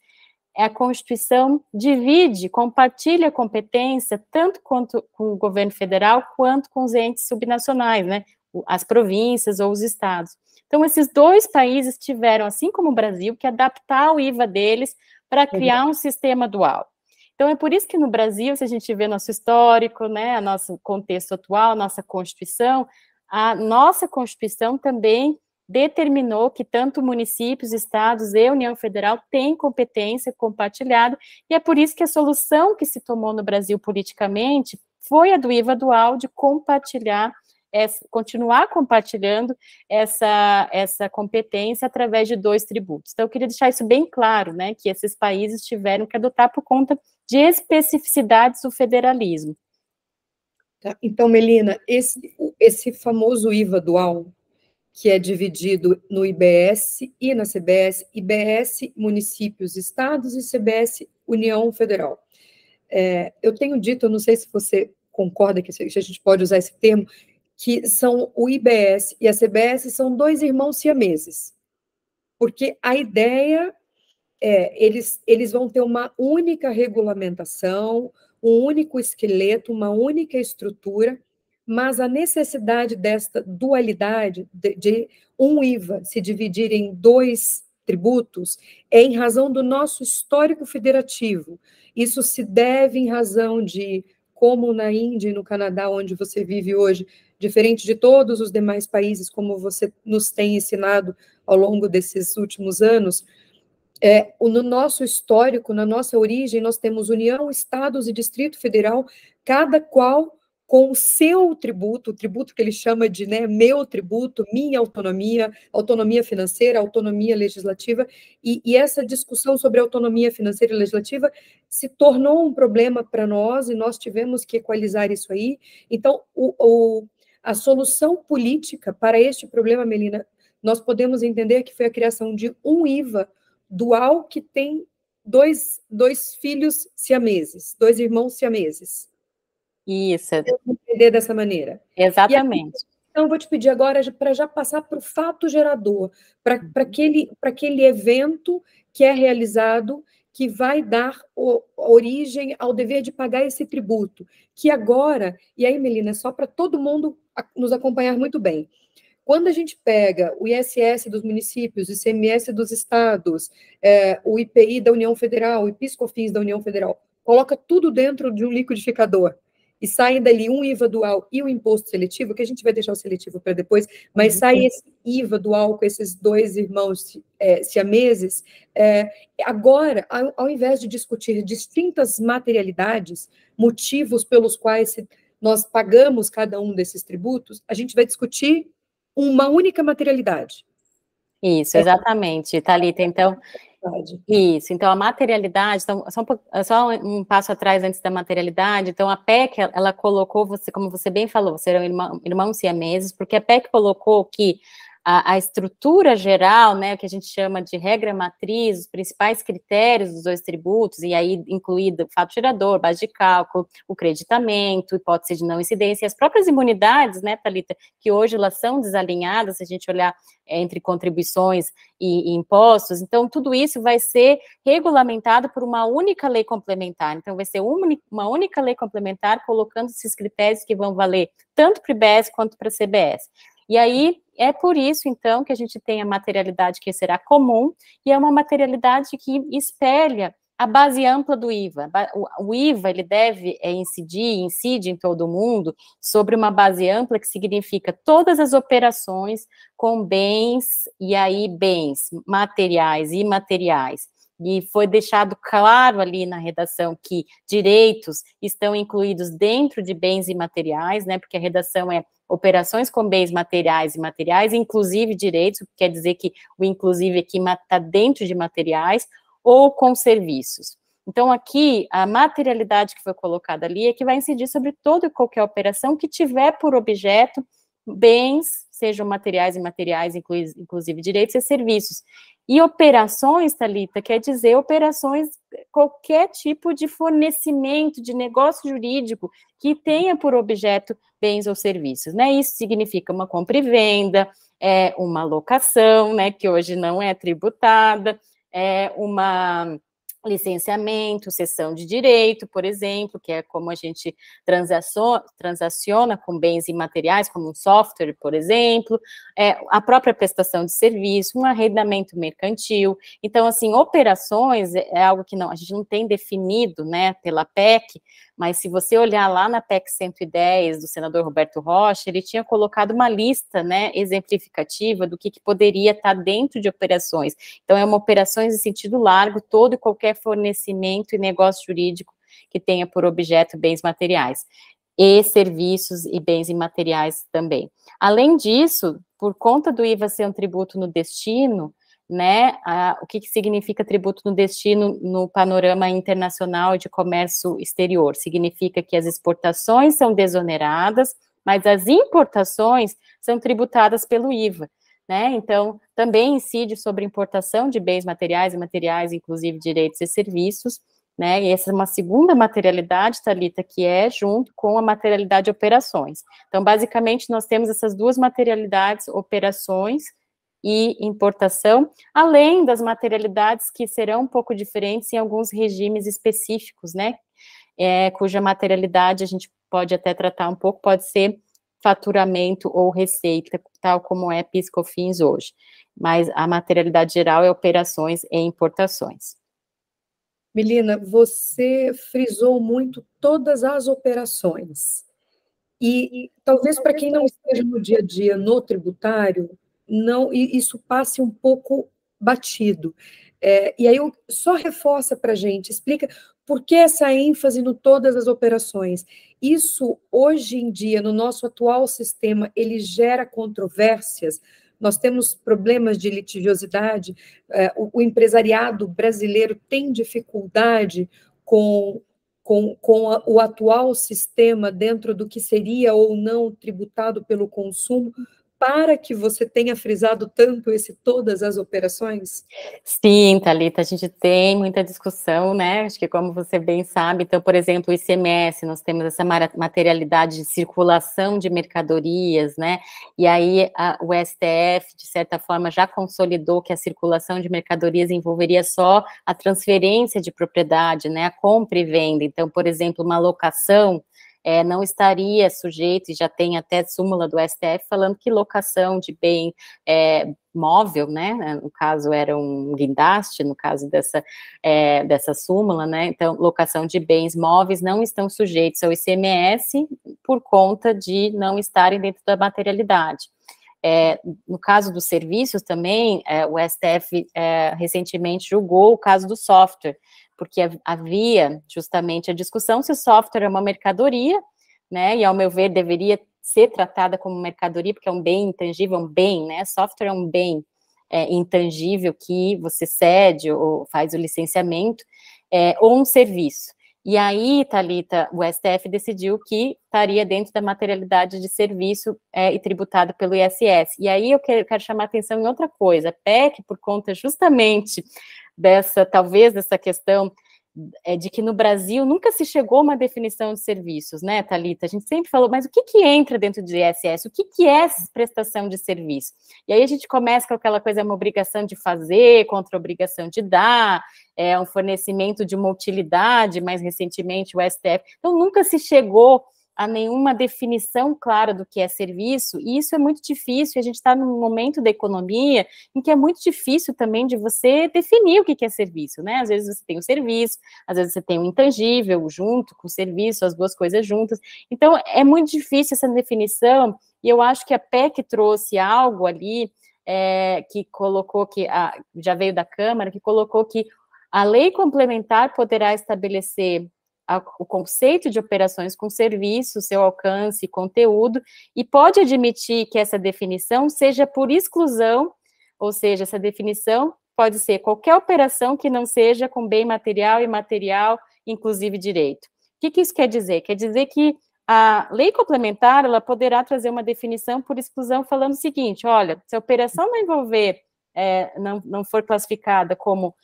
a Constituição divide, compartilha a competência, tanto quanto com o governo federal, quanto com os entes subnacionais, né? As províncias ou os estados. Então, esses 2 países tiveram, assim como o Brasil, que adaptar o IVA deles para criar um sistema dual. Então, é por isso que no Brasil, se a gente vê nosso histórico, né, nosso contexto atual, nossa Constituição, a nossa Constituição também determinou que tanto municípios, estados e União Federal têm competência compartilhada, e é por isso que a solução que se tomou no Brasil politicamente foi a do IVA dual, de compartilhar, continuar compartilhando essa competência através de 2 tributos. Então, eu queria deixar isso bem claro, né, que esses países tiveram que adotar por conta de especificidades do federalismo. Tá? Então, Melina, esse famoso IVA dual, que é dividido no IBS e na CBS, IBS, municípios, estados, e CBS, União Federal. Eu tenho dito, eu não sei se você concorda que a gente pode usar esse termo, que são o IBS e a CBS são 2 irmãos siameses, porque a ideia eles vão ter uma única regulamentação, um único esqueleto, uma única estrutura, mas a necessidade desta dualidade, de um IVA se dividir em 2 tributos, é em razão do nosso histórico federativo. Isso se deve em razão de, como na Índia e no Canadá, onde você vive hoje, diferente de todos os demais países, como você nos tem ensinado ao longo desses últimos anos, no nosso histórico, na nossa origem, nós temos União, Estados e Distrito Federal, cada qual com o seu tributo, o tributo que ele chama de, né, meu tributo, minha autonomia, autonomia financeira, autonomia legislativa, e essa discussão sobre autonomia financeira e legislativa se tornou um problema para nós, e nós tivemos que equalizar isso aí. Então, a solução política para este problema, Melina, nós podemos entender que foi a criação de um IVA dual que tem dois filhos siameses, 2 irmãos siameses. Isso. Eu vou entender dessa maneira. Exatamente. Então, eu vou te pedir agora para já passar para o fato gerador, para aquele evento que é realizado, que vai dar origem ao dever de pagar esse tributo, que agora, e aí, Melina, só para todo mundo nos acompanhar muito bem, quando a gente pega o ISS dos municípios, o ICMS dos estados, o IPI da União Federal, o PIS/COFINS da União Federal, coloca tudo dentro de um liquidificador e sai dali um IVA dual e o imposto seletivo, que a gente vai deixar o seletivo para depois, mas sai esse IVA dual com esses 2 irmãos siameses, agora, ao invés de discutir distintas materialidades, motivos pelos quais nós pagamos cada um desses tributos, a gente vai discutir uma única materialidade. Isso, exatamente, Thalita. Então, isso. Então, a materialidade, então, só um passo atrás antes da materialidade. Então, a PEC, ela colocou, como você bem falou, serão irmãos siameses, porque a PEC colocou que a estrutura geral, né, que a gente chama de regra matriz, os principais critérios dos 2 tributos, e aí incluído o fato gerador, base de cálculo, o creditamento, hipótese de não incidência, e as próprias imunidades, né, Thalita, que hoje elas são desalinhadas, se a gente olhar entre contribuições e impostos, então tudo isso vai ser regulamentado por uma única lei complementar, então vai ser uma única lei complementar colocando esses critérios que vão valer tanto para o IBS quanto para a CBS. E aí, é por isso, então, que a gente tem a materialidade que será comum, e é uma materialidade que espelha a base ampla do IVA. O IVA, ele deve incide em todo mundo sobre uma base ampla que significa todas as operações com bens, e aí bens materiais e imateriais. E foi deixado claro ali na redação que direitos estão incluídos dentro de bens imateriais, né, porque a redação é operações com bens materiais e imateriais, inclusive direitos, o que quer dizer que o inclusive aqui está dentro de materiais, ou com serviços. Então, aqui, a materialidade que foi colocada ali é que vai incidir sobre toda e qualquer operação que tiver por objeto bens, sejam materiais e imateriais, inclusive direitos e serviços. E operações, Thalita, quer dizer operações, qualquer tipo de fornecimento, de negócio jurídico que tenha por objeto bens ou serviços, né? Isso significa uma compra e venda, uma locação, né, que hoje não é tributada, uma licenciamento, cessão de direito, por exemplo, que é como a gente transaciona com bens imateriais, como um software, por exemplo, a própria prestação de serviço, um arrendamento mercantil. Então, assim, operações é algo que a gente não tem definido, né, pela PEC, mas se você olhar lá na PEC 110 do senador Roberto Rocha, ele tinha colocado uma lista, né, exemplificativa do que poderia estar dentro de operações. Então, é uma operações em sentido largo, todo e qualquer fornecimento e negócio jurídico que tenha por objeto bens materiais, e serviços e bens imateriais também. Além disso, por conta do IVA ser um tributo no destino, né, o que significa tributo no destino no panorama internacional de comércio exterior? Significa que as exportações são desoneradas, mas as importações são tributadas pelo IVA, né? Então, também incide sobre importação de bens materiais e imateriais, inclusive direitos e serviços, né? E essa é uma segunda materialidade, Thalita, que é junto com a materialidade de operações. Então, basicamente, nós temos essas duas materialidades, operações e importação, além das materialidades que serão um pouco diferentes em alguns regimes específicos, né? Cuja materialidade a gente pode até tratar um pouco, pode ser faturamento ou receita, tal como é PIS/COFINS hoje. Mas a materialidade geral é operações e importações. Melina, você frisou muito todas as operações. E talvez para quem não esteja no dia a dia no tributário, não, isso passe um pouco batido. E aí só reforça para a gente, explica por que essa ênfase no todas as operações. Isso, hoje em dia, no nosso atual sistema, ele gera controvérsias. Nós temos problemas de litigiosidade, o empresariado brasileiro tem dificuldade com o atual sistema dentro do que seria ou não tributado pelo consumo, para que você tenha frisado tanto todas as operações? Sim, Thalita, a gente tem muita discussão, né? Acho que como você bem sabe, então, por exemplo, o ICMS, nós temos essa materialidade de circulação de mercadorias, né? E aí o STF, de certa forma, já consolidou que a circulação de mercadorias envolveria só a transferência de propriedade, né? A compra e venda. Então, por exemplo, uma locação não estaria sujeito, e já tem até súmula do STF falando que locação de bem móvel, né, no caso era um guindaste, no caso dessa súmula, né, então locação de bens móveis não estão sujeitos ao ICMS por conta de não estarem dentro da materialidade. No caso dos serviços também, o STF recentemente julgou o caso do software, porque havia justamente a discussão se o software é uma mercadoria, né, e ao meu ver deveria ser tratada como mercadoria, porque é um bem intangível, um bem, né, software é um bem intangível que você cede ou faz o licenciamento, ou um serviço. E aí, Thalita, o STF decidiu que estaria dentro da materialidade de serviço e tributado pelo ISS. E aí eu quero chamar a atenção em outra coisa, a PEC, por conta justamente talvez dessa questão de que no Brasil nunca se chegou a uma definição de serviços, né, Thalita? A gente sempre falou, mas o que entra dentro do ISS? O que é essa prestação de serviço? E aí a gente começa com aquela coisa, uma obrigação de fazer contra a obrigação de dar, um fornecimento de uma utilidade, mais recentemente o STF. Então, nunca se chegou a nenhuma definição clara do que é serviço, e isso é muito difícil, a gente está num momento da economia em que é muito difícil também de você definir o que é serviço, né? Às vezes você tem o serviço, às vezes você tem o intangível junto com o serviço, as duas coisas juntas, então é muito difícil essa definição, e eu acho que a PEC trouxe algo ali, que colocou que, já veio da Câmara, que colocou que a lei complementar poderá estabelecer o conceito de operações com serviço, seu alcance e conteúdo, e pode admitir que essa definição seja por exclusão, ou seja, essa definição pode ser qualquer operação que não seja com bem material e imaterial, inclusive direito. O que isso quer dizer? Quer dizer que a lei complementar, ela poderá trazer uma definição por exclusão falando o seguinte, olha, se a operação não envolver, não for classificada como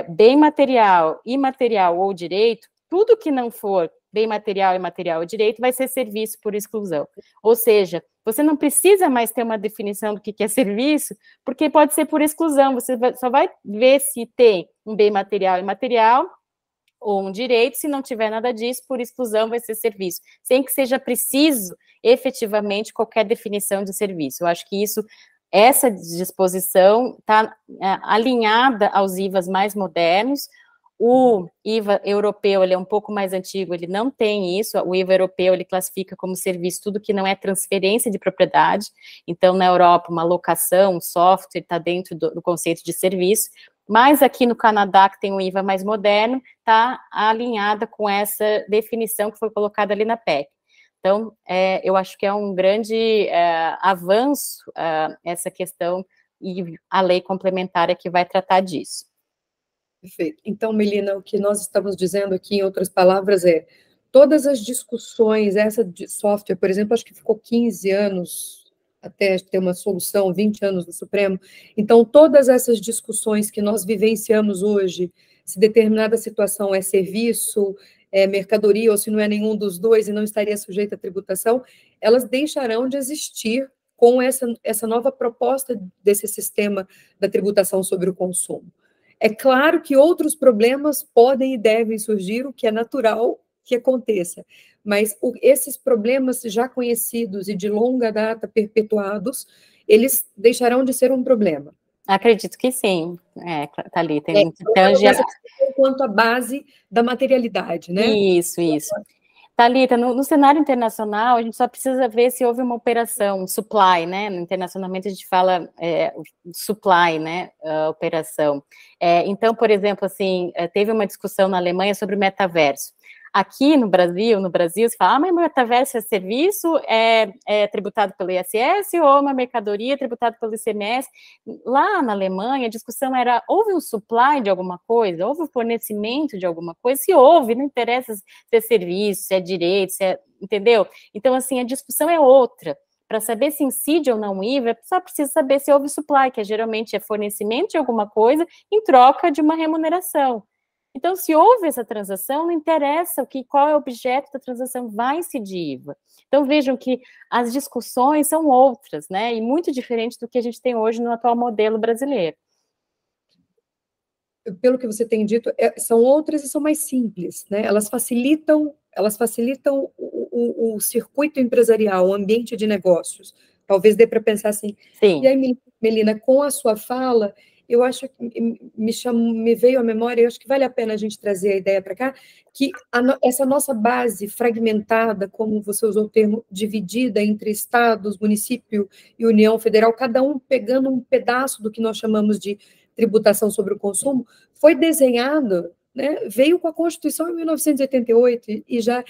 bem material, imaterial ou direito, tudo que não for bem material, imaterial ou direito vai ser serviço por exclusão. Ou seja, você não precisa mais ter uma definição do que é serviço, porque pode ser por exclusão, você só vai ver se tem um bem material, imaterial ou um direito, se não tiver nada disso, por exclusão vai ser serviço, sem que seja preciso, efetivamente, qualquer definição de serviço. Eu acho que essa disposição está alinhada aos IVAs mais modernos, O IVA europeu, ele é um pouco mais antigo, ele não tem isso. O IVA europeu, ele classifica como serviço tudo que não é transferência de propriedade. Então, na Europa, uma locação, um software, está dentro do conceito de serviço. Mas aqui no Canadá, que tem um IVA mais moderno, está alinhada com essa definição que foi colocada ali na PEC. Então, eu acho que é um grande avanço essa questão e a lei complementar que vai tratar disso. Perfeito. Então, Melina, o que nós estamos dizendo aqui, em outras palavras, todas as discussões, essa de software, por exemplo, acho que ficou 15 anos até ter uma solução, 20 anos no Supremo. Então, todas essas discussões que nós vivenciamos hoje, se determinada situação é serviço, é mercadoria, ou se não é nenhum dos dois e não estaria sujeita à tributação, elas deixarão de existir com essa nova proposta desse sistema da tributação sobre o consumo. É claro que outros problemas podem e devem surgir, o que é natural que aconteça, mas esses problemas já conhecidos e de longa data perpetuados, eles deixarão de ser um problema. Acredito que sim, Thalita. Então, quanto à base da materialidade, né? Isso. Thalita, no cenário internacional, a gente só precisa ver se houve uma operação, supply, né? No internacionalmente a gente fala supply, né? Operação. Então, por exemplo, assim, teve uma discussão na Alemanha sobre o metaverso. Aqui no Brasil se fala, mas metaverso é serviço, é tributado pelo ISS ou uma mercadoria tributada pelo ICMS? Lá na Alemanha, a discussão era, houve um supply de alguma coisa? Houve um fornecimento de alguma coisa? Se houve, não interessa se é serviço, se é direito, entendeu? Então, assim, a discussão é outra. Para saber se incide ou não o IVA, só precisa saber se houve supply, que geralmente é fornecimento de alguma coisa em troca de uma remuneração. Então, se houve essa transação, não interessa qual é o objeto da transação, vai incidir IVA. Então, vejam que as discussões são outras, né? E muito diferentes do que a gente tem hoje no atual modelo brasileiro. Pelo que você tem dito, são outras e são mais simples, né? Elas facilitam o circuito empresarial, o ambiente de negócios. Talvez dê para pensar assim. Sim. E aí, Melina, com a sua fala, eu acho que me veio à memória, eu acho que vale a pena a gente trazer a ideia para cá, que essa nossa base fragmentada, como você usou o termo, dividida entre estados, município e União Federal, cada um pegando um pedaço do que nós chamamos de tributação sobre o consumo, foi desenhado, né, veio com a Constituição em 1988 e já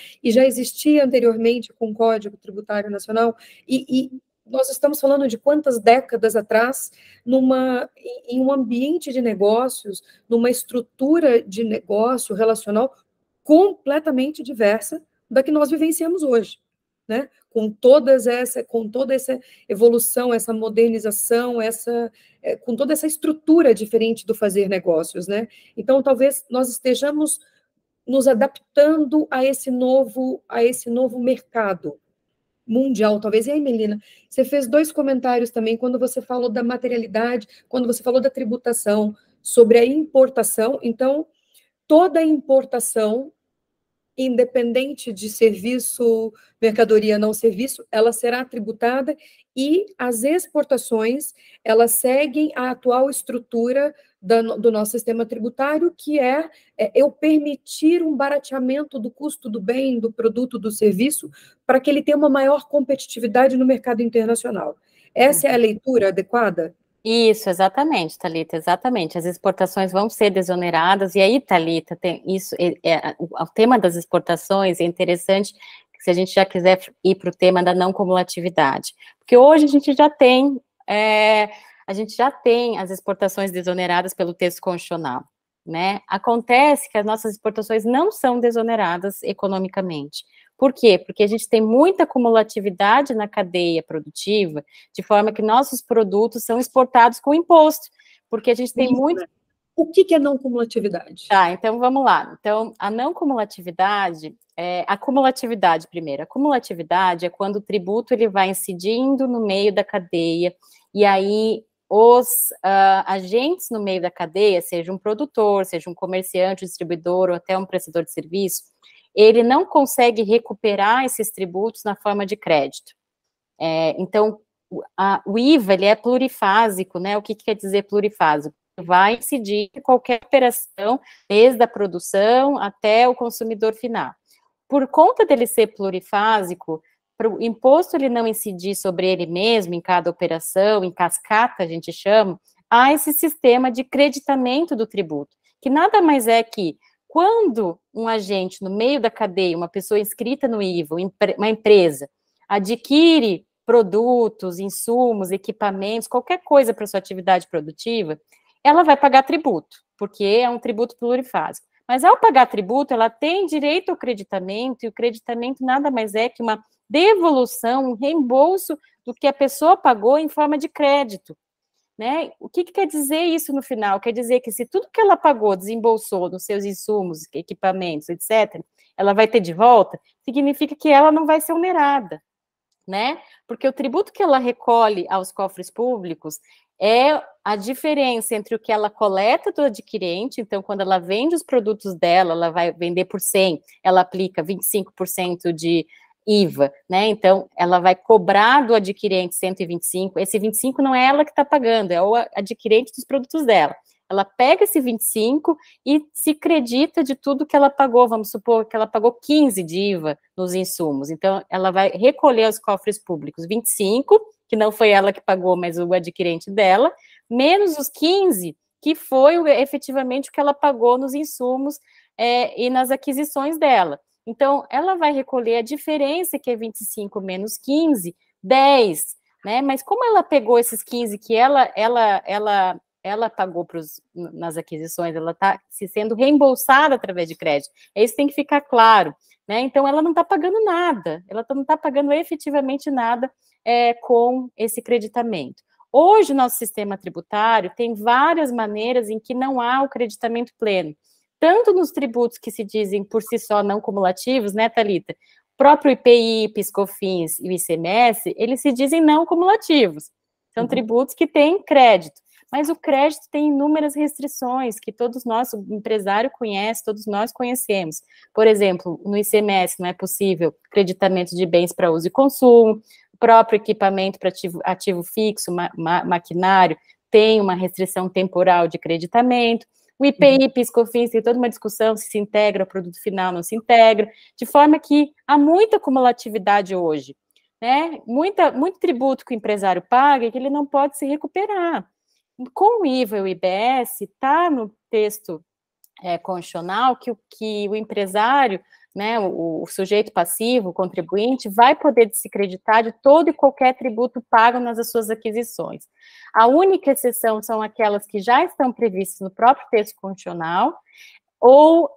existia anteriormente com o Código Tributário Nacional, e nós estamos falando de quantas décadas atrás, em um ambiente de negócios, numa estrutura de negócio relacional completamente diversa da que nós vivenciamos hoje, né? Com toda essa evolução, essa modernização, com toda essa estrutura diferente do fazer negócios, né? Então, talvez nós estejamos nos adaptando a esse novo mercado mundial, talvez. E aí, Melina, você fez 2 comentários também, quando você falou da materialidade, quando você falou da tributação, sobre a importação. Então, toda importação, independente de serviço, mercadoria, não serviço, ela será tributada, e as exportações, elas seguem a atual estrutura do nosso sistema tributário, que é eu permitir um barateamento do custo do bem, do produto, do serviço, para que ele tenha uma maior competitividade no mercado internacional. Essa é a leitura adequada? Isso, exatamente, Thalita, exatamente. As exportações vão ser desoneradas, e aí, Thalita, o tema das exportações é interessante, se a gente já quiser ir para o tema da não cumulatividade, porque hoje a gente já tem as exportações desoneradas pelo texto constitucional, né? Acontece que as nossas exportações não são desoneradas economicamente. Por quê? Porque a gente tem muita cumulatividade na cadeia produtiva, de forma que nossos produtos são exportados com imposto, porque a gente tem muito... O que é não cumulatividade? Tá, então vamos lá. Então, a não cumulatividade, a cumulatividade primeiro. A cumulatividade é quando o tributo ele vai incidindo no meio da cadeia, e aí os agentes no meio da cadeia, seja um produtor, seja um comerciante, um distribuidor ou até um prestador de serviço, ele não consegue recuperar esses tributos na forma de crédito. Então, o IVA, ele é plurifásico, né? O que quer dizer plurifásico? vai incidir em qualquer operação, desde a produção até o consumidor final. Por conta dele ser plurifásico, para o imposto ele não incidir sobre ele mesmo, em cada operação, em cascata, a gente chama, há esse sistema de creditamento do tributo, que nada mais é que, quando um agente no meio da cadeia, uma pessoa inscrita no IVA, uma empresa, adquire produtos, insumos, equipamentos, qualquer coisa para sua atividade produtiva, ela vai pagar tributo, porque é um tributo plurifásico. Mas ao pagar tributo, ela tem direito ao creditamento, e o creditamento nada mais é que uma devolução, um reembolso do que a pessoa pagou em forma de crédito, né? O que quer dizer isso no final? Quer dizer que se tudo que ela pagou, desembolsou nos seus insumos, equipamentos, etc., ela vai ter de volta, significa que ela não vai ser onerada, né? Porque o tributo que ela recolhe aos cofres públicos é a diferença entre o que ela coleta do adquirente. Então, quando ela vende os produtos dela, ela vai vender por 100, ela aplica 25% de IVA, né? Então, ela vai cobrar do adquirente 125, esse 25 não é ela que está pagando, é o adquirente dos produtos dela. Ela pega esse 25 e se credita de tudo que ela pagou. Vamos supor que ela pagou 15 de IVA nos insumos. Então, ela vai recolher aos cofres públicos 25, que não foi ela que pagou, mas o adquirente dela, menos os 15, que foi efetivamente o que ela pagou nos insumos e nas aquisições dela. Então, ela vai recolher a diferença, que é 25 menos 15, 10, né? Mas como ela pegou esses 15 que ela pagou nas aquisições, ela está se sendo reembolsada através de crédito. Isso tem que ficar claro, né? Então, ela não está pagando nada, ela não está pagando efetivamente nada com esse creditamento. Hoje, o nosso sistema tributário tem várias maneiras em que não há o creditamento pleno, tanto nos tributos que se dizem por si só não cumulativos, né, Thalita? O próprio IPI, PIS/COFINS e o ICMS, eles se dizem não cumulativos. São tributos que têm crédito. Mas o crédito tem inúmeras restrições que todos nós, o empresário conhece, todos nós conhecemos. Por exemplo, no ICMS não é possível creditamento de bens para uso e consumo, o próprio equipamento para ativo fixo, maquinário, tem uma restrição temporal de creditamento. O IPI, PIS/COFINS, tem toda uma discussão se integra ao produto final, não se integra, de forma que há muita cumulatividade hoje, né? Muito tributo que o empresário paga e que ele não pode se recuperar. Com o IVA e o IBS, está no texto constitucional que o empresário, né, o sujeito passivo, o contribuinte, vai poder se creditar de todo e qualquer tributo pago nas suas aquisições. A única exceção são aquelas que já estão previstas no próprio texto constitucional, ou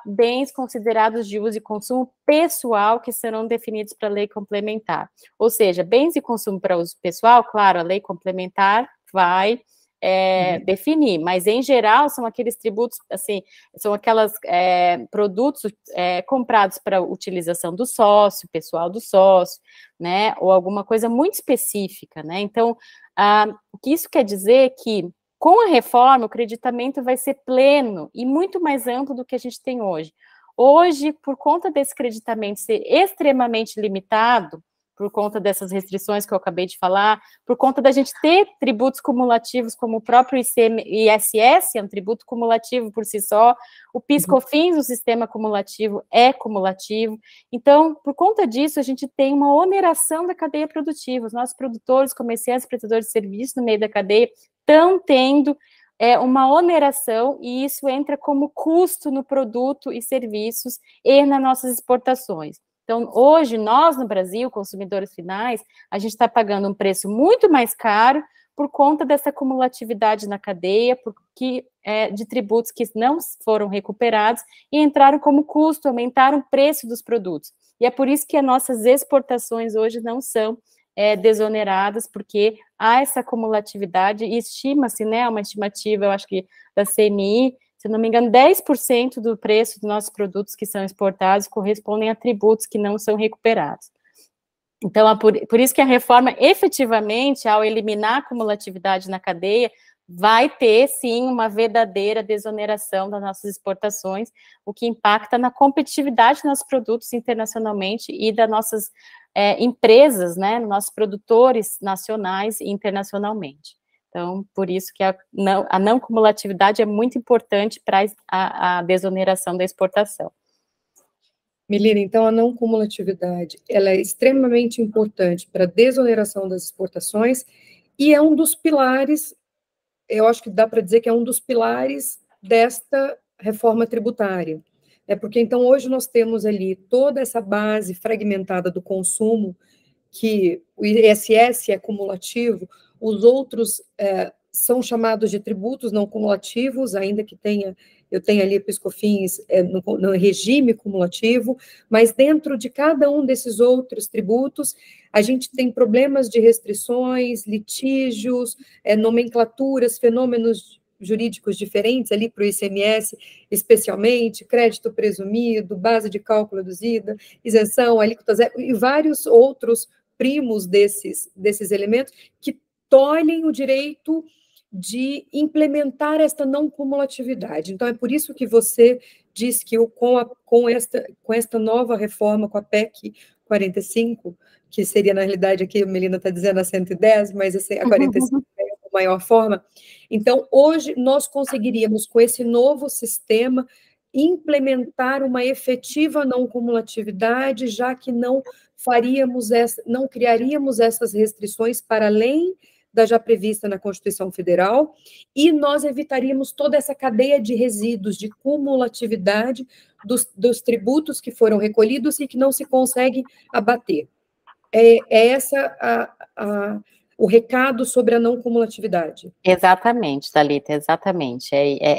bens considerados de uso e consumo pessoal, que serão definidos para a lei complementar. Ou seja, bens de consumo para uso pessoal, claro, a lei complementar vai definir, mas em geral são aqueles tributos, assim, são aquelas produtos comprados para utilização do sócio, pessoal do sócio, né, ou alguma coisa muito específica, né. Então, o que isso quer dizer é que, com a reforma, o creditamento vai ser pleno e muito mais amplo do que a gente tem hoje. Hoje, por conta desse creditamento ser extremamente limitado, por conta dessas restrições que eu acabei de falar, por conta da gente ter tributos cumulativos, como o próprio ISS, é um tributo cumulativo por si só, o PIS/COFINS, o sistema cumulativo, é cumulativo. Então, por conta disso, a gente tem uma oneração da cadeia produtiva. Os nossos produtores, comerciantes, prestadores de serviço no meio da cadeia estão tendo uma oneração, e isso entra como custo no produto e serviços e nas nossas exportações. Então, hoje, nós no Brasil, consumidores finais, a gente está pagando um preço muito mais caro por conta dessa cumulatividade na cadeia, de tributos que não foram recuperados e entraram como custo, aumentaram o preço dos produtos. E é por isso que as nossas exportações hoje não são desoneradas, porque há essa cumulatividade e estima-se, né, uma estimativa, eu acho que da CNI, se não me engano, 10% do preço dos nossos produtos que são exportados correspondem a tributos que não são recuperados. Então, por isso que a reforma, efetivamente, ao eliminar a cumulatividade na cadeia, vai ter, sim, uma verdadeira desoneração das nossas exportações, o que impacta na competitividade dos nossos produtos internacionalmente e das nossas empresas, né, nossos produtores nacionais e internacionalmente. Então, por isso que a não cumulatividade é muito importante para a desoneração da exportação. Melina, então a não cumulatividade, ela é extremamente importante para a desoneração das exportações e é um dos pilares, eu acho que dá para dizer que é um dos pilares desta reforma tributária. É porque então hoje nós temos ali toda essa base fragmentada do consumo, que o ISS é cumulativo, os outros são chamados de tributos não cumulativos, ainda que eu tenha ali PIS/COFINS no regime cumulativo, mas dentro de cada um desses outros tributos, a gente tem problemas de restrições, litígios, nomenclaturas, fenômenos jurídicos diferentes ali para o ICMS, especialmente, crédito presumido, base de cálculo reduzida, isenção, alíquota zero, e vários outros primos desses elementos que tolhem o direito de implementar esta não cumulatividade. Então, é por isso que você diz que com esta nova reforma, com a PEC 45, que seria, na realidade, aqui a Melina está dizendo a 110, mas a 45 é a maior forma. Então, hoje, nós conseguiríamos, com esse novo sistema, implementar uma efetiva não cumulatividade, já que não criaríamos essas restrições para além da já prevista na Constituição Federal, e nós evitaríamos toda essa cadeia de resíduos, de cumulatividade dos tributos que foram recolhidos e que não se consegue abater. O recado sobre a não cumulatividade. Exatamente, Thalita, exatamente.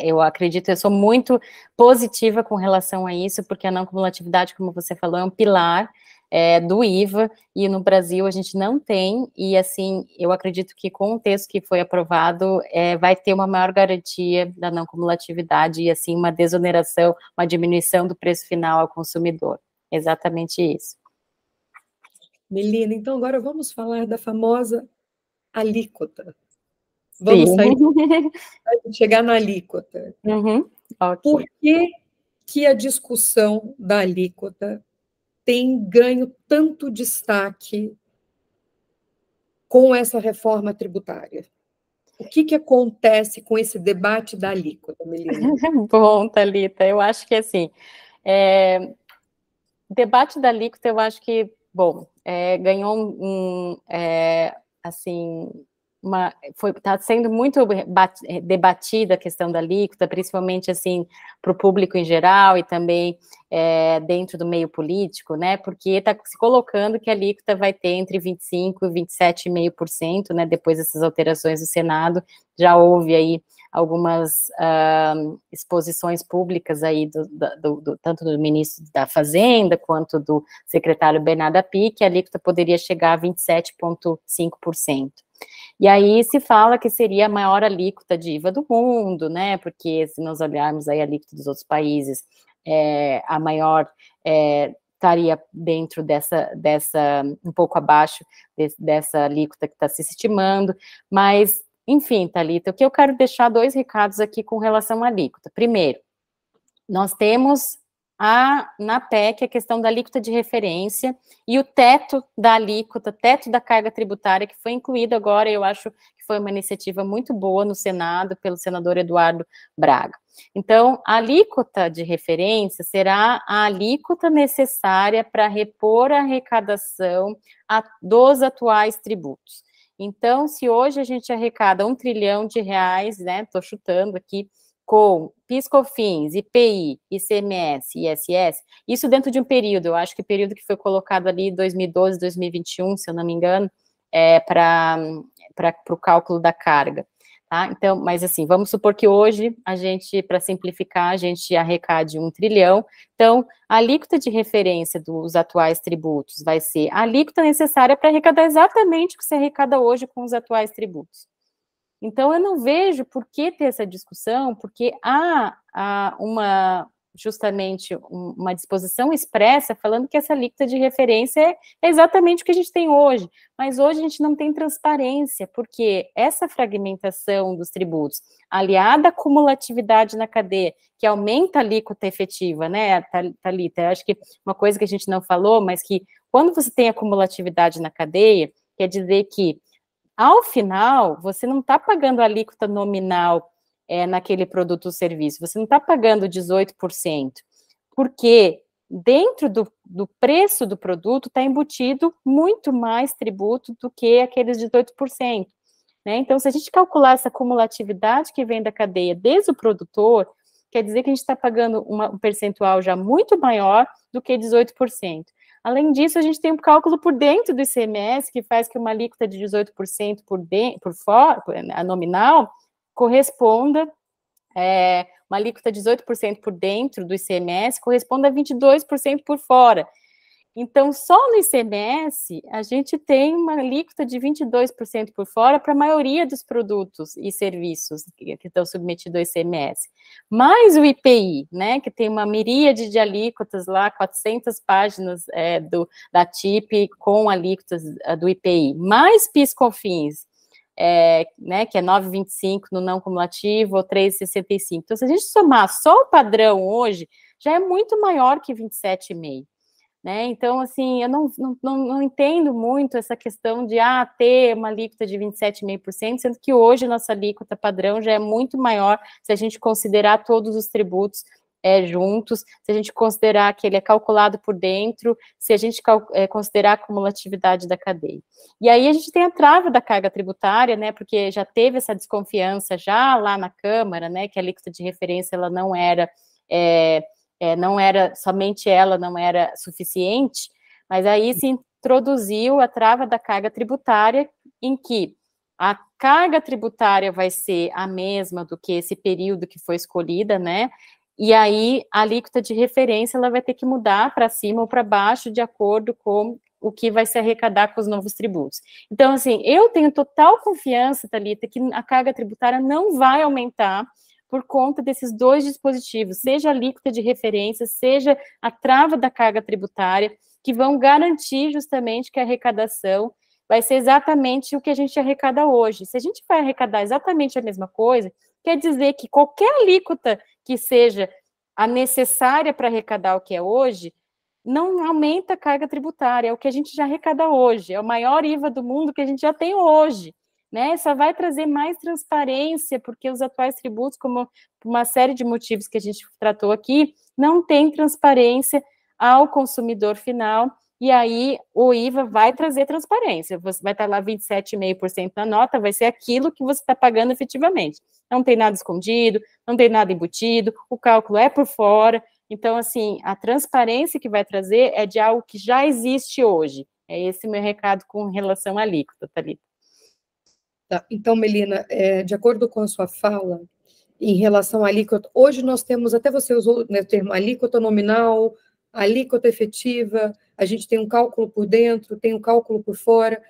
Eu acredito, eu sou muito positiva com relação a isso, porque a não cumulatividade, como você falou, é um pilar do IVA, e no Brasil a gente não tem, e assim, eu acredito que com o texto que foi aprovado, vai ter uma maior garantia da não cumulatividade, e assim, uma desoneração, uma diminuição do preço final ao consumidor. Exatamente isso. Melina, então agora vamos falar da famosa alíquota. Vamos sair, chegar na alíquota. Okay. Por que a discussão da alíquota tem ganho tanto destaque com essa reforma tributária? O que acontece com esse debate da alíquota, Melina? Bom, Thalita, eu acho que assim, debate da alíquota, eu acho que, bom, ganhou assim, está sendo muito debatida a questão da alíquota, principalmente assim para o público em geral e também dentro do meio político, né? Porque está se colocando que a alíquota vai ter entre 25% e 27,5%, né? Depois dessas alterações do Senado, já houve aí algumas exposições públicas aí tanto do ministro da Fazenda quanto do secretário Bernardo Api, que a alíquota poderia chegar a 27,5%. E aí se fala que seria a maior alíquota de IVA do mundo, né, porque se nós olharmos aí a alíquota dos outros países, a maior estaria dentro dessa um pouco abaixo dessa alíquota que está se estimando, mas, enfim, Thalita, o que eu quero deixar 2 recados aqui com relação à alíquota. Primeiro, nós temos na PEC a questão da alíquota de referência e o teto da alíquota, teto da carga tributária, que foi incluído agora, eu acho que foi uma iniciativa muito boa no Senado, pelo senador Eduardo Braga. Então, a alíquota de referência será a alíquota necessária para repor a arrecadação dos atuais tributos. Então, se hoje a gente arrecada R$1 trilhão, né, estou chutando aqui, com PIS/COFINS, IPI, ICMS, ISS, isso dentro de um período, eu acho que o período que foi colocado ali, 2012, 2021, se eu não me engano, para o cálculo da carga, tá? Então, mas assim, vamos supor que hoje, para simplificar, a gente arrecade R$1 trilhão, então, a alíquota de referência dos atuais tributos vai ser a alíquota necessária para arrecadar exatamente o que se arrecada hoje com os atuais tributos. Então, eu não vejo por que ter essa discussão, porque há justamente uma disposição expressa falando que essa alíquota de referência é exatamente o que a gente tem hoje, mas hoje a gente não tem transparência, porque essa fragmentação dos tributos, aliada à cumulatividade na cadeia, que aumenta a alíquota efetiva, né, Thalita? Eu acho que uma coisa que a gente não falou, mas que quando você tem a cumulatividade na cadeia, quer dizer que ao final, você não está pagando a alíquota nominal naquele produto ou serviço, você não está pagando 18%, porque dentro do preço do produto está embutido muito mais tributo do que aqueles 18%. Né? Então, se a gente calcular essa cumulatividade que vem da cadeia desde o produtor, quer dizer que a gente está pagando um percentual já muito maior do que 18%. Além disso, a gente tem um cálculo por dentro do ICMS, que faz que uma alíquota de 18% por fora, a nominal, corresponda, uma alíquota de 18% por dentro do ICMS, corresponde a 22% por fora. Então, só no ICMS, a gente tem uma alíquota de 22% por fora para a maioria dos produtos e serviços que estão submetidos ao ICMS. Mais o IPI, né, que tem uma miríade de alíquotas lá, 400 páginas da TIP com alíquotas do IPI, mais PIS/COFINS, né, que é 9,25 no não cumulativo, ou 3,65. Então, se a gente somar só o padrão hoje, já é muito maior que 27,5%. Né? Então, assim, eu não entendo muito essa questão de ter uma alíquota de 27,5%, sendo que hoje a nossa alíquota padrão já é muito maior se a gente considerar todos os tributos juntos, se a gente considerar que ele é calculado por dentro, se a gente considerar a cumulatividade da cadeia. E aí a gente tem a trava da carga tributária, né, porque já teve essa desconfiança já lá na Câmara, né, que a alíquota de referência ela não era somente ela não era suficiente, mas aí se introduziu a trava da carga tributária, em que a carga tributária vai ser a mesma do que esse período que foi escolhida, né? E aí a alíquota de referência ela vai ter que mudar para cima ou para baixo de acordo com o que vai se arrecadar com os novos tributos. Então, assim, eu tenho total confiança, Thalita, que a carga tributária não vai aumentar por conta desses dois dispositivos, seja a alíquota de referência, seja a trava da carga tributária, que vão garantir justamente que a arrecadação vai ser exatamente o que a gente arrecada hoje. Se a gente vai arrecadar exatamente a mesma coisa, quer dizer que qualquer alíquota que seja a necessária para arrecadar o que é hoje, não aumenta a carga tributária, é o que a gente já arrecada hoje, é o maior IVA do mundo que a gente já tem hoje. Né, só vai trazer mais transparência, porque os atuais tributos, como uma série de motivos que a gente tratou aqui, não tem transparência ao consumidor final, e aí o IVA vai trazer transparência, você vai estar lá 27,5% na nota, vai ser aquilo que você está pagando efetivamente, não tem nada escondido, não tem nada embutido, o cálculo é por fora, então, assim, a transparência que vai trazer é de algo que já existe hoje, é esse meu recado com relação à alíquota, Thalita. Tá. Então, Melina, de acordo com a sua fala, em relação à alíquota, hoje nós temos, até você usou, né, o termo alíquota nominal, alíquota efetiva, a gente tem um cálculo por dentro, tem um cálculo por fora,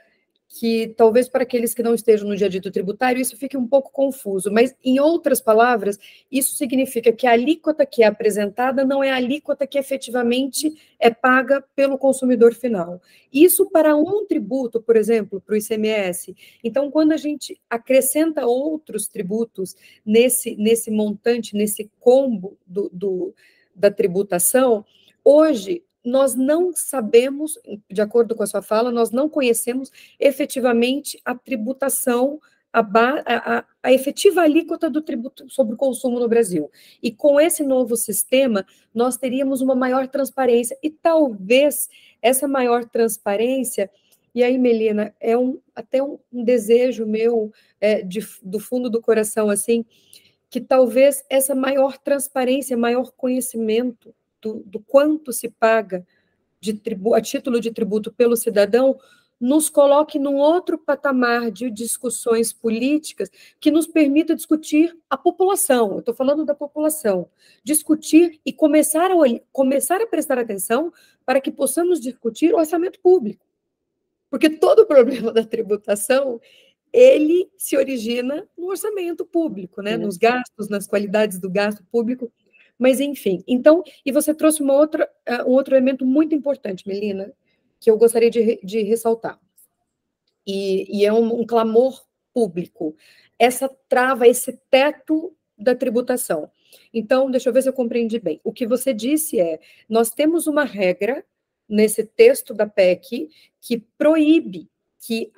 que talvez para aqueles que não estejam no dia a dia do tributário, isso fique um pouco confuso, mas, em outras palavras, isso significa que a alíquota que é apresentada não é a alíquota que efetivamente é paga pelo consumidor final. Isso para um tributo, por exemplo, para o ICMS. Então, quando a gente acrescenta outros tributos nesse montante, nesse combo da tributação, hoje, nós não sabemos, de acordo com a sua fala, nós não conhecemos efetivamente a tributação, a efetiva alíquota do tributo sobre o consumo no Brasil. E com esse novo sistema, nós teríamos uma maior transparência, e talvez essa maior transparência, e aí, Melina, até um desejo meu, do fundo do coração, assim, que talvez essa maior transparência, maior conhecimento do quanto se paga a título de tributo pelo cidadão, nos coloque num outro patamar de discussões políticas que nos permita discutir a população, eu estou falando da população, discutir e começar a prestar atenção para que possamos discutir o orçamento público. Porque todo o problema da tributação, ele se origina no orçamento público, né? Nos gastos, nas qualidades do gasto público. Mas, enfim, então, e você trouxe um outro elemento muito importante, Melina, que eu gostaria de ressaltar, e é um clamor público, essa trava, esse teto da tributação. Então, deixa eu ver se eu compreendi bem. O que você disse nós temos uma regra nesse texto da PEC que proíbe que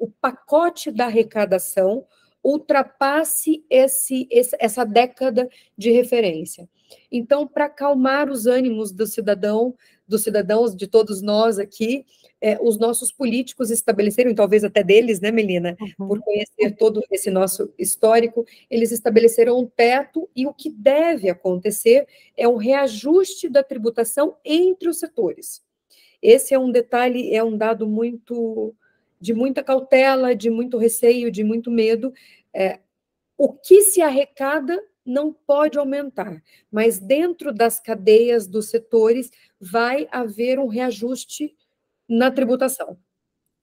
o pacote da arrecadação ultrapasse essa década de referência. Então, para acalmar os ânimos dos cidadãos, de todos nós aqui, os nossos políticos estabeleceram, e talvez até deles, né, Melina, por conhecer todo esse nosso histórico, eles estabeleceram um teto, e o que deve acontecer é um reajuste da tributação entre os setores. Esse é um detalhe, é um dado de muita cautela, de muito receio, de muito medo. O que se arrecada não pode aumentar, mas dentro das cadeias dos setores vai haver um reajuste na tributação.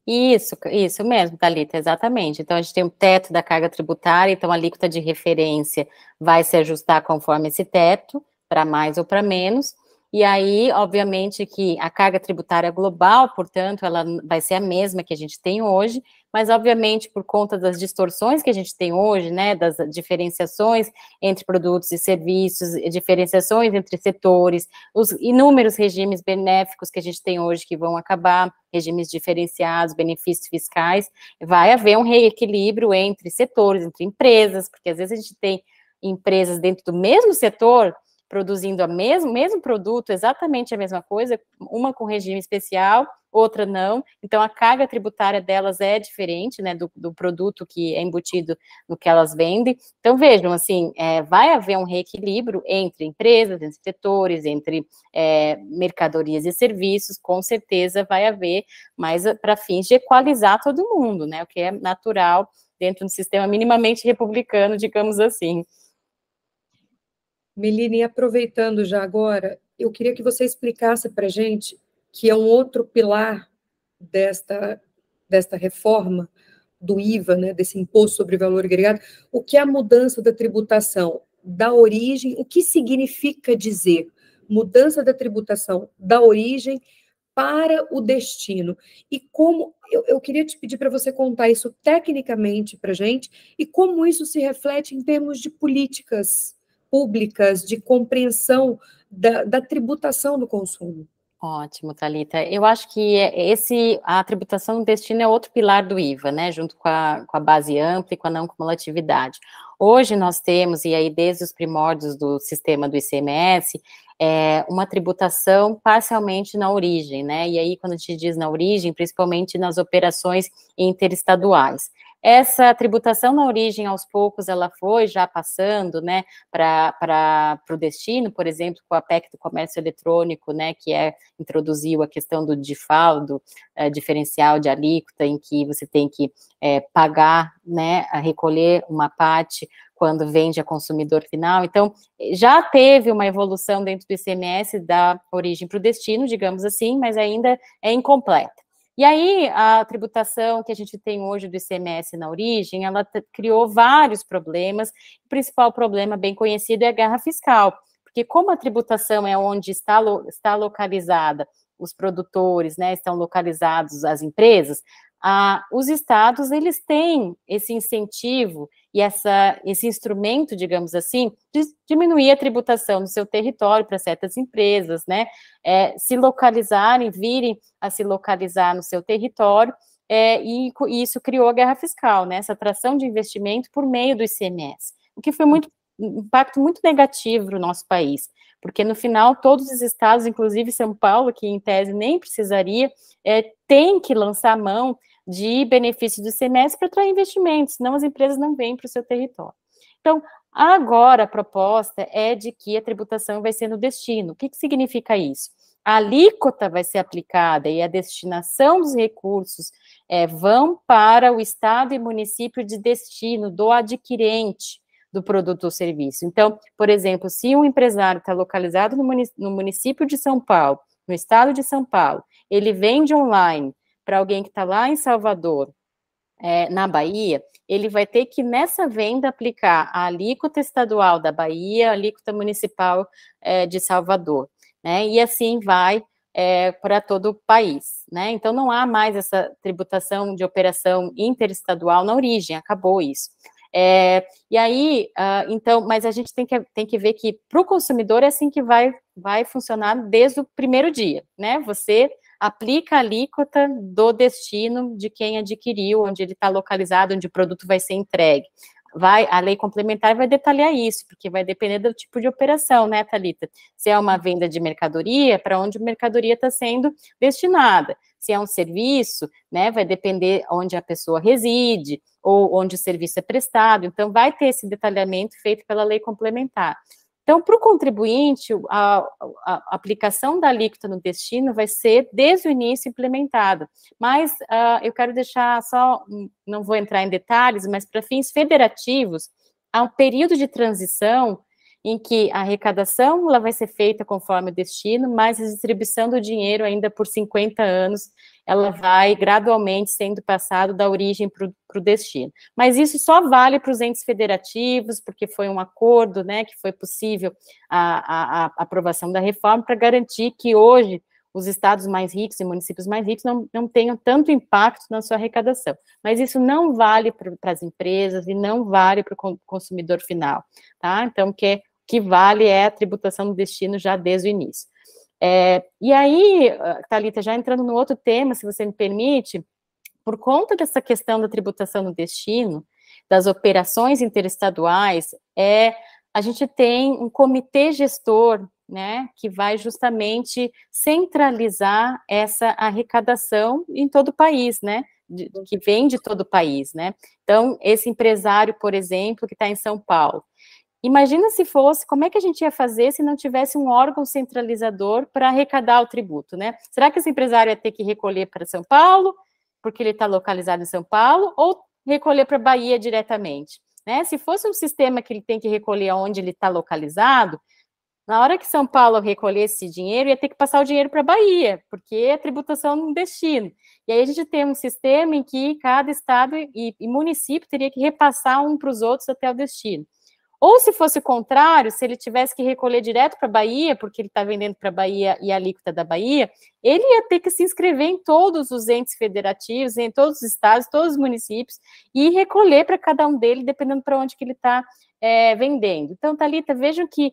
Isso mesmo, Thalita, exatamente. Então, a gente tem o teto da carga tributária, então a alíquota de referência vai se ajustar conforme esse teto, para mais ou para menos, e aí, obviamente, que a carga tributária global, portanto, ela vai ser a mesma que a gente tem hoje, mas, obviamente, por conta das distorções que a gente tem hoje, né, das diferenciações entre produtos e serviços, diferenciações entre setores, os inúmeros regimes benéficos que a gente tem hoje que vão acabar, regimes diferenciados, benefícios fiscais, vai haver um reequilíbrio entre setores, entre empresas, porque às vezes a gente tem empresas dentro do mesmo setor produzindo o mesmo produto, exatamente a mesma coisa, uma com regime especial, outra não, então a carga tributária delas é diferente, né, do produto que é embutido no que elas vendem. Então, vejam, assim, vai haver um reequilíbrio entre empresas, entre setores, entre mercadorias e serviços, com certeza vai haver, mas para fins de equalizar todo mundo, né, o que é natural dentro de um sistema minimamente republicano, digamos assim. Meline, aproveitando já agora, eu queria que você explicasse para a gente que é um outro pilar desta reforma do IVA, né, desse imposto sobre valor agregado, o que é a mudança da tributação da origem, o que significa dizer mudança da tributação da origem para o destino, e como, eu queria te pedir para você contar isso tecnicamente para a gente, e como isso se reflete em termos de políticas públicas, de compreensão da tributação do consumo. Ótimo, Thalita. Eu acho que a tributação do destino é outro pilar do IVA, né, junto com a base ampla e com a não cumulatividade. Hoje nós temos, e aí desde os primórdios do sistema do ICMS, uma tributação parcialmente na origem, né, e aí quando a gente diz na origem, principalmente nas operações interestaduais. Essa tributação na origem, aos poucos, ela foi já passando, né, para o destino, por exemplo, com a PEC do comércio eletrônico, né, que introduziu a questão do DIFAL, do diferencial de alíquota, em que você tem que pagar, né, a recolher uma parte quando vende a consumidor final. Então, já teve uma evolução dentro do ICMS da origem para o destino, digamos assim, mas ainda é incompleta. E aí, a tributação que a gente tem hoje do ICMS na origem, ela criou vários problemas. O principal problema, bem conhecido, é a guerra fiscal, porque como a tributação é onde está localizada os produtores, né, estão localizados as empresas, os estados, eles têm esse incentivo e esse instrumento, digamos assim, de diminuir a tributação no seu território para certas empresas, né, se localizarem, virem a se localizar no seu território, e isso criou a guerra fiscal, né, essa atração de investimento por meio do ICMS, o que foi um impacto muito negativo no nosso país, porque no final todos os estados, inclusive São Paulo, que em tese nem precisaria, tem que lançar mão de benefícios do ICMS para atrair investimentos, senão as empresas não vêm para o seu território. Então, agora a proposta é de que a tributação vai ser no destino. O que significa isso? A alíquota vai ser aplicada e a destinação dos recursos vão para o estado e município de destino do adquirente do produto ou serviço. Então, por exemplo, se um empresário está localizado no município de São Paulo, no estado de São Paulo, ele vende online para alguém que está lá em Salvador, na Bahia, ele vai ter que, nessa venda, aplicar a alíquota estadual da Bahia, a alíquota municipal de Salvador, né? E assim vai para todo o país, né? Então, não há mais essa tributação de operação interestadual na origem, acabou isso. E aí, então, mas a gente tem que ver que para o consumidor é assim que vai funcionar desde o primeiro dia, né? Você aplica a alíquota do destino de quem adquiriu, onde ele está localizado, onde o produto vai ser entregue. A lei complementar vai detalhar isso, porque vai depender do tipo de operação, né, Thalita? Se é uma venda de mercadoria, para onde a mercadoria está sendo destinada. Se é um serviço, né, vai depender onde a pessoa reside, ou onde o serviço é prestado. Então, vai ter esse detalhamento feito pela lei complementar. Então, para o contribuinte, a aplicação da alíquota no destino vai ser, desde o início, implementada. Mas eu quero deixar só, não vou entrar em detalhes, mas para fins federativos, há um período de transição em que a arrecadação ela vai ser feita conforme o destino, mas a distribuição do dinheiro ainda por 50 anos, ela vai gradualmente sendo passado da origem para o destino. Mas isso só vale para os entes federativos, porque foi um acordo, né, que foi possível a aprovação da reforma para garantir que hoje os estados mais ricos e municípios mais ricos não tenham tanto impacto na sua arrecadação. Mas isso não vale para as empresas e não vale para o consumidor final, tá? Então, o que vale é a tributação do destino já desde o início. E aí, Thalita, já entrando no outro tema, se você me permite, por conta dessa questão da tributação no destino, das operações interestaduais, a gente tem um comitê gestor, né, que vai justamente centralizar essa arrecadação em todo o país, né, que vem de todo o país, né. Então, esse empresário, por exemplo, que está em São Paulo, imagina se fosse, como é que a gente ia fazer se não tivesse um órgão centralizador para arrecadar o tributo, né? Será que esse empresário ia ter que recolher para São Paulo, porque ele está localizado em São Paulo, ou recolher para Bahia diretamente? Né? Se fosse um sistema que ele tem que recolher onde ele está localizado, na hora que São Paulo recolhesse esse dinheiro, ia ter que passar o dinheiro para Bahia, porque é tributação no destino. E aí a gente tem um sistema em que cada estado e município teria que repassar um para os outros até o destino. Ou se fosse o contrário, se ele tivesse que recolher direto para a Bahia, porque ele está vendendo para a Bahia e a alíquota da Bahia, ele ia ter que se inscrever em todos os entes federativos, em todos os estados, todos os municípios, e recolher para cada um deles, dependendo para onde que ele está vendendo. Então, Thalita, vejam que,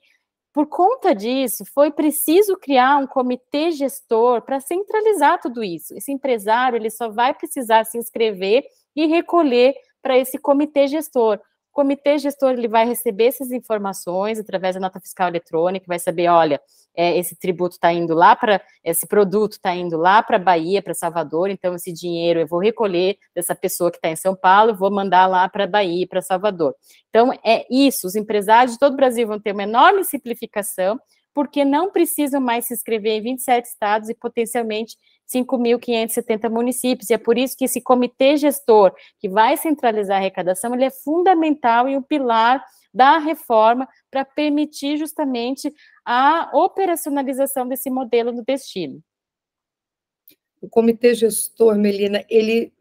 por conta disso, foi preciso criar um comitê gestor para centralizar tudo isso. Esse empresário, ele só vai precisar se inscrever e recolher para esse comitê gestor. O comitê gestor ele vai receber essas informações através da nota fiscal eletrônica, vai saber, olha, esse tributo está indo lá para, esse produto está indo lá para Bahia, para Salvador, então esse dinheiro eu vou recolher dessa pessoa que está em São Paulo, vou mandar lá para Bahia e para Salvador. Então, é isso, os empresários de todo o Brasil vão ter uma enorme simplificação, porque não precisam mais se inscrever em 27 estados e potencialmente 5.570 municípios, e é por isso que esse comitê gestor, que vai centralizar a arrecadação, ele é fundamental e um pilar da reforma para permitir justamente a operacionalização desse modelo no destino. O comitê gestor, Melina, ele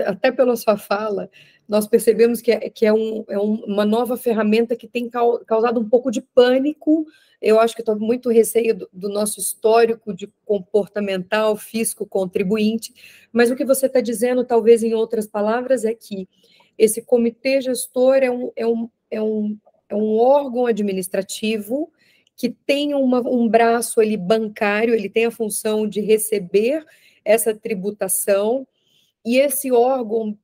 até pela sua fala, nós percebemos que é uma nova ferramenta que tem causado um pouco de pânico. Eu acho que estou muito receio do nosso histórico de comportamental, fisco, contribuinte, mas o que você está dizendo, talvez em outras palavras, é que esse comitê gestor é um órgão administrativo que tem um braço ali bancário, ele tem a função de receber essa tributação, e esse órgão,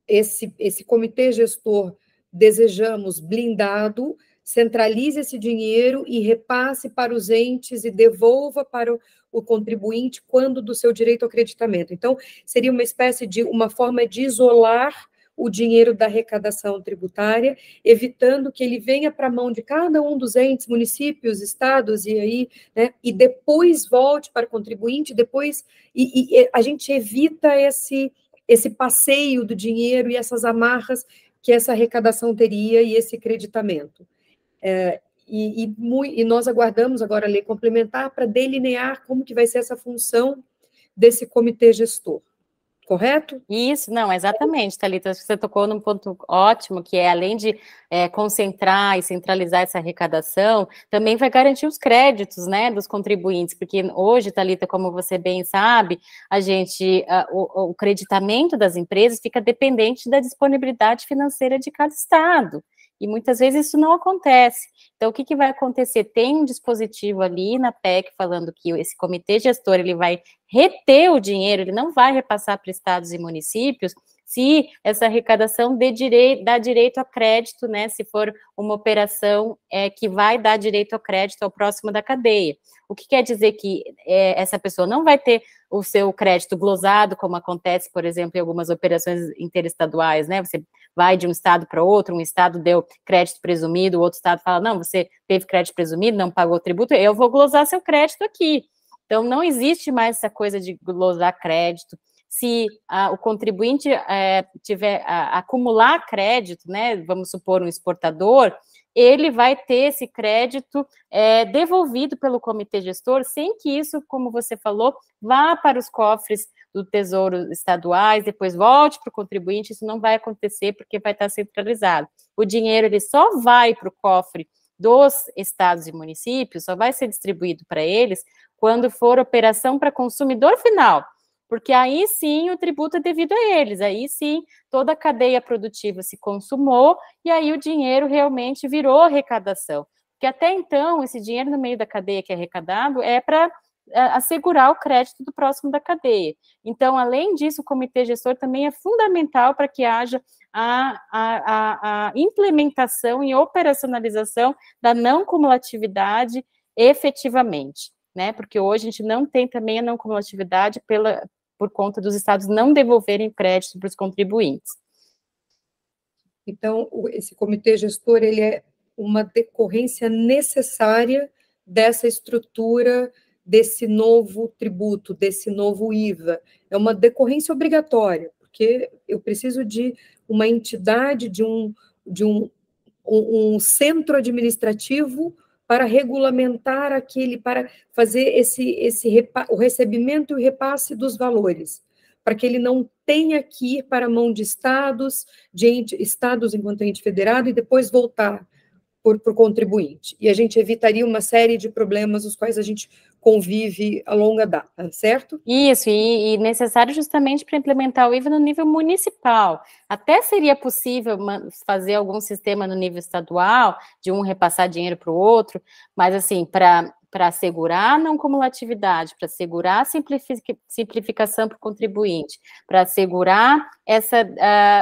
esse comitê gestor, desejamos blindado, centralize esse dinheiro e repasse para os entes e devolva para o contribuinte quando do seu direito ao creditamento. Então, seria uma espécie de, uma forma de isolar o dinheiro da arrecadação tributária, evitando que ele venha para a mão de cada um dos entes, municípios, estados, e aí, né, e depois volte para o contribuinte, depois, e a gente evita esse passeio do dinheiro e essas amarras que essa arrecadação teria e esse creditamento. E nós aguardamos agora a lei complementar para delinear como que vai ser essa função desse comitê gestor. Correto? Isso, não, exatamente, Thalita, acho que você tocou num ponto ótimo, que é, além de concentrar e centralizar essa arrecadação, também vai garantir os créditos, né, dos contribuintes, porque hoje, Thalita, como você bem sabe, o creditamento das empresas fica dependente da disponibilidade financeira de cada estado. e muitas vezes isso não acontece. Então, o que, que vai acontecer? Tem um dispositivo ali na PEC falando que esse comitê gestor, ele vai reter o dinheiro, ele não vai repassar para estados e municípios, se essa arrecadação dá direito a crédito, né, se for uma operação que vai dar direito a crédito ao próximo da cadeia. O que quer dizer que essa pessoa não vai ter o seu crédito glosado, como acontece, por exemplo, em algumas operações interestaduais, né, você vai de um estado para outro, um estado deu crédito presumido, o outro estado fala, não, você teve crédito presumido, não pagou tributo, eu vou glosar seu crédito aqui. Então, não existe mais essa coisa de glosar crédito. Se o contribuinte tiver acumular crédito, né, vamos supor um exportador, ele vai ter esse crédito devolvido pelo comitê gestor, sem que isso, como você falou, vá para os cofres do Tesouro estaduais, depois volte para o contribuinte, isso não vai acontecer porque vai estar centralizado. O dinheiro, ele só vai para o cofre dos estados e municípios, só vai ser distribuído para eles quando for operação para consumidor final, porque aí sim o tributo é devido a eles, aí sim toda a cadeia produtiva se consumou e aí o dinheiro realmente virou arrecadação. Porque até então, esse dinheiro no meio da cadeia que é arrecadado é para assegurar o crédito do próximo da cadeia. Então, além disso, o comitê gestor também é fundamental para que haja a implementação e operacionalização da não cumulatividade efetivamente, né? Porque hoje a gente não tem também a não cumulatividade por conta dos estados não devolverem crédito para os contribuintes. Então, esse comitê gestor, ele é uma decorrência necessária dessa estrutura, desse novo tributo, desse novo IVA. É uma decorrência obrigatória, porque eu preciso de uma entidade, de um centro administrativo para regulamentar para fazer o recebimento e o repasse dos valores, para que ele não tenha que ir para a mão de estados enquanto ente federado, e depois voltar para o contribuinte. E a gente evitaria uma série de problemas os quais a gente convive a longa data, certo? Isso, e necessário justamente para implementar o IVA no nível municipal. Até seria possível fazer algum sistema no nível estadual, de um repassar dinheiro para o outro, mas assim, para assegurar a não cumulatividade, para assegurar a simplificação para o contribuinte, para assegurar essa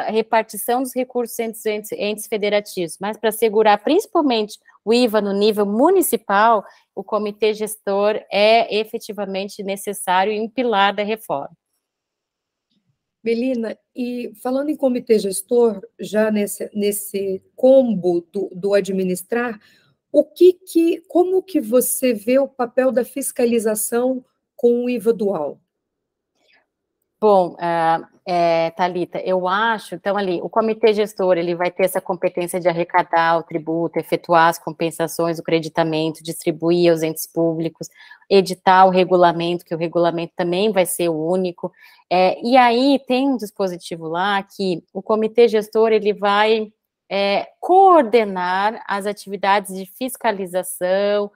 repartição dos recursos entre entes federativos, mas para assegurar principalmente o IVA no nível municipal, o comitê gestor é efetivamente necessário e um pilar da reforma. Melina, e falando em comitê gestor, já nesse combo do administrar, como que você vê o papel da fiscalização com o IVA dual? Bom, Thalita, eu acho, então ali, o comitê gestor, ele vai ter essa competência de arrecadar o tributo, efetuar as compensações, o creditamento, distribuir aos entes públicos, editar o regulamento, que o regulamento também vai ser o único, e aí tem um dispositivo lá que o comitê gestor, ele vai coordenar as atividades de fiscalização,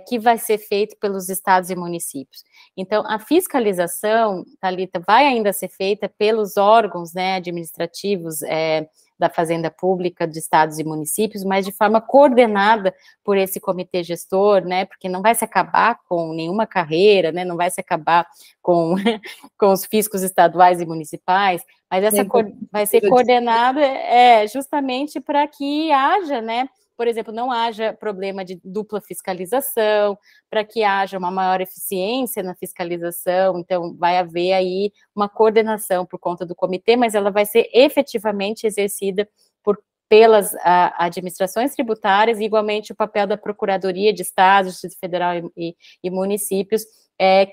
que vai ser feito pelos estados e municípios. Então, a fiscalização, Thalita, vai ainda ser feita pelos órgãos, né, administrativos da Fazenda Pública de estados e municípios, mas de forma coordenada por esse comitê gestor, né, porque não vai se acabar com nenhuma carreira, né, não vai se acabar com, com os fiscos estaduais e municipais, mas essa vai ser coordenada justamente para que haja, né, por exemplo, não haja problema de dupla fiscalização, para que haja uma maior eficiência na fiscalização, então vai haver aí uma coordenação por conta do comitê, mas ela vai ser efetivamente exercida pelas administrações tributárias, e igualmente o papel da Procuradoria de Estado, Distrito Federal e municípios,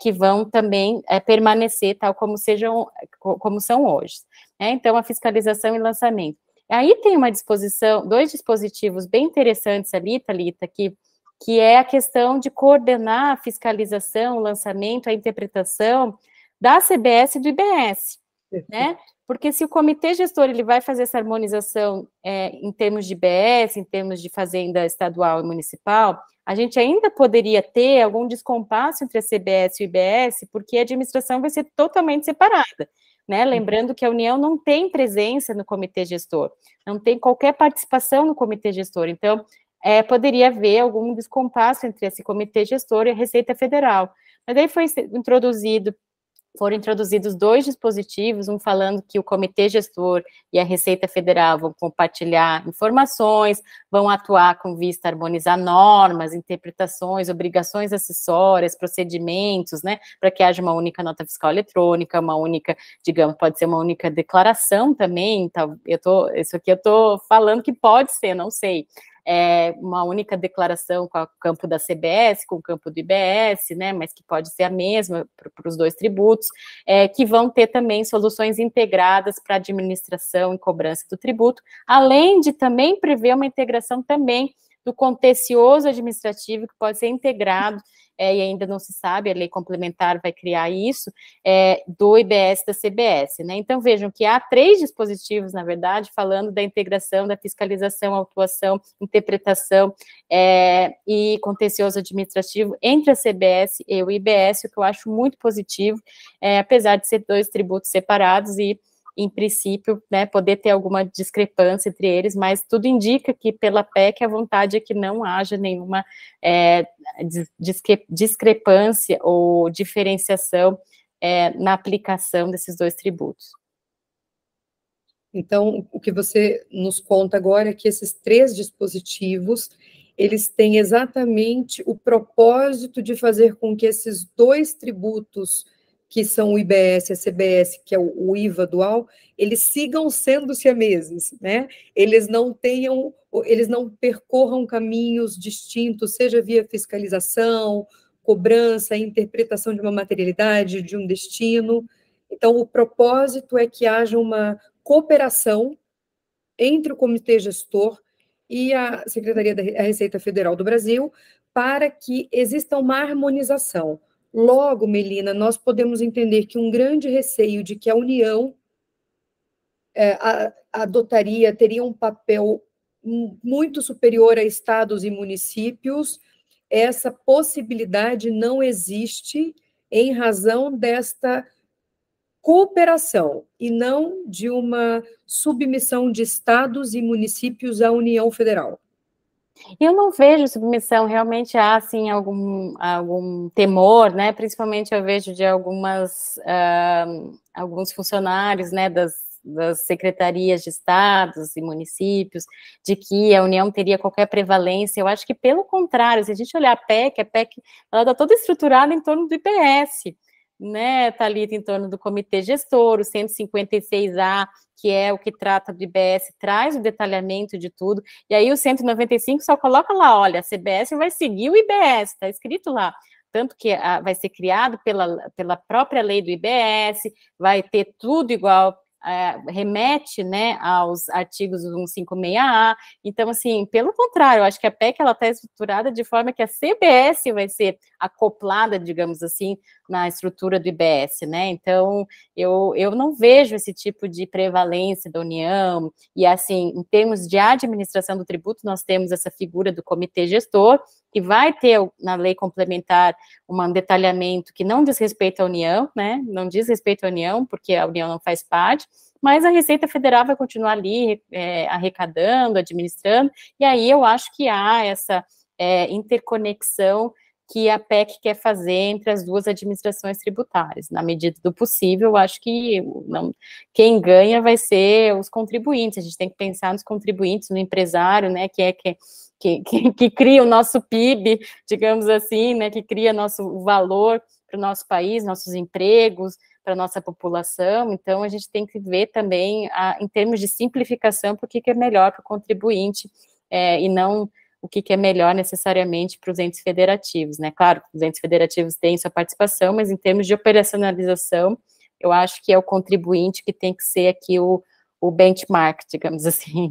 que vão também permanecer tal como são hoje. Então, a fiscalização e lançamento. Aí tem dois dispositivos bem interessantes ali, Thalita, que é a questão de coordenar a fiscalização, o lançamento, a interpretação da CBS e do IBS, né? Porque se o comitê gestor ele vai fazer essa harmonização em termos de IBS, em termos de fazenda estadual e municipal, a gente ainda poderia ter algum descompasso entre a CBS e o IBS, porque a administração vai ser totalmente separada. né? Lembrando que a União não tem presença no comitê gestor, não tem qualquer participação no comitê gestor, então poderia haver algum descompasso entre esse comitê gestor e a Receita Federal. Mas daí foram introduzidos 2 dispositivos, um falando que o comitê gestor e a Receita Federal vão compartilhar informações, vão atuar com vista a harmonizar normas, interpretações, obrigações acessórias, procedimentos, né, para que haja uma única nota fiscal eletrônica, uma única, digamos, pode ser uma única declaração também, então, isso aqui eu estou falando que pode ser, não sei, uma única declaração com o campo da CBS, com o campo do IBS, né, mas que pode ser a mesma para os 2 tributos, que vão ter também soluções integradas para administração e cobrança do tributo, além de também prever uma integração também do contencioso administrativo, que pode ser integrado, e ainda não se sabe, a lei complementar vai criar isso, do IBS da CBS, né? Então, vejam que há 3 dispositivos, na verdade, falando da integração, da fiscalização, autuação, interpretação e contencioso administrativo entre a CBS e o IBS, o que eu acho muito positivo, apesar de ser 2 tributos separados e, em princípio, né, poder ter alguma discrepância entre eles, mas tudo indica que, pela PEC, a vontade é que não haja nenhuma discrepância ou diferenciação na aplicação desses 2 tributos. Então, o que você nos conta agora é que esses 3 dispositivos, eles têm exatamente o propósito de fazer com que esses 2 tributos, que são o IBS e a CBS, que é o IVA dual, eles sigam sendo siameses, né? Eles não percorram caminhos distintos, seja via fiscalização, cobrança, interpretação de uma materialidade, de um destino. Então, o propósito é que haja uma cooperação entre o Comitê Gestor e a Secretaria da Receita Federal do Brasil para que exista uma harmonização. Logo, Melina, nós podemos entender que um grande receio de que a União teria um papel muito superior a estados e municípios, essa possibilidade não existe em razão desta cooperação e não de uma submissão de estados e municípios à União Federal. Eu não vejo submissão, realmente há, assim, algum temor, né, principalmente eu vejo de alguns funcionários, né, das secretarias de estados e municípios, de que a União teria qualquer prevalência. Eu acho que, pelo contrário, se a gente olhar a PEC ela está toda estruturada em torno do IBS, né, Thalita, em torno do comitê gestor, o 156A, que é o que trata do IBS, traz o detalhamento de tudo, e aí o 195 só coloca lá, olha, a CBS vai seguir o IBS, está escrito lá, tanto que vai ser criado pela própria lei do IBS, vai ter tudo igual, remete, né, aos artigos 156A, então, assim, pelo contrário, eu acho que a PEC, ela está estruturada de forma que a CBS vai ser acoplada, digamos assim, na estrutura do IBS, né, então, eu não vejo esse tipo de prevalência da União, e, assim, em termos de administração do tributo, nós temos essa figura do comitê gestor, que vai ter, na lei complementar, um detalhamento que não diz respeito à União, né, não diz respeito à União, porque a União não faz parte, mas a Receita Federal vai continuar ali arrecadando, administrando, e aí eu acho que há essa interconexão que a PEC quer fazer entre as 2 administrações tributárias. Na medida do possível, eu acho que quem ganha vai ser os contribuintes, a gente tem que pensar nos contribuintes, no empresário, né, que cria o nosso PIB, digamos assim, né, que cria o valor para o nosso país, nossos empregos, para a nossa população. Então, a gente tem que ver também, em termos de simplificação, por que é melhor para o contribuinte, e não o que é melhor necessariamente para os entes federativos, né? Claro, os entes federativos têm sua participação, mas em termos de operacionalização, eu acho que é o contribuinte que tem que ser aqui o benchmark, digamos assim.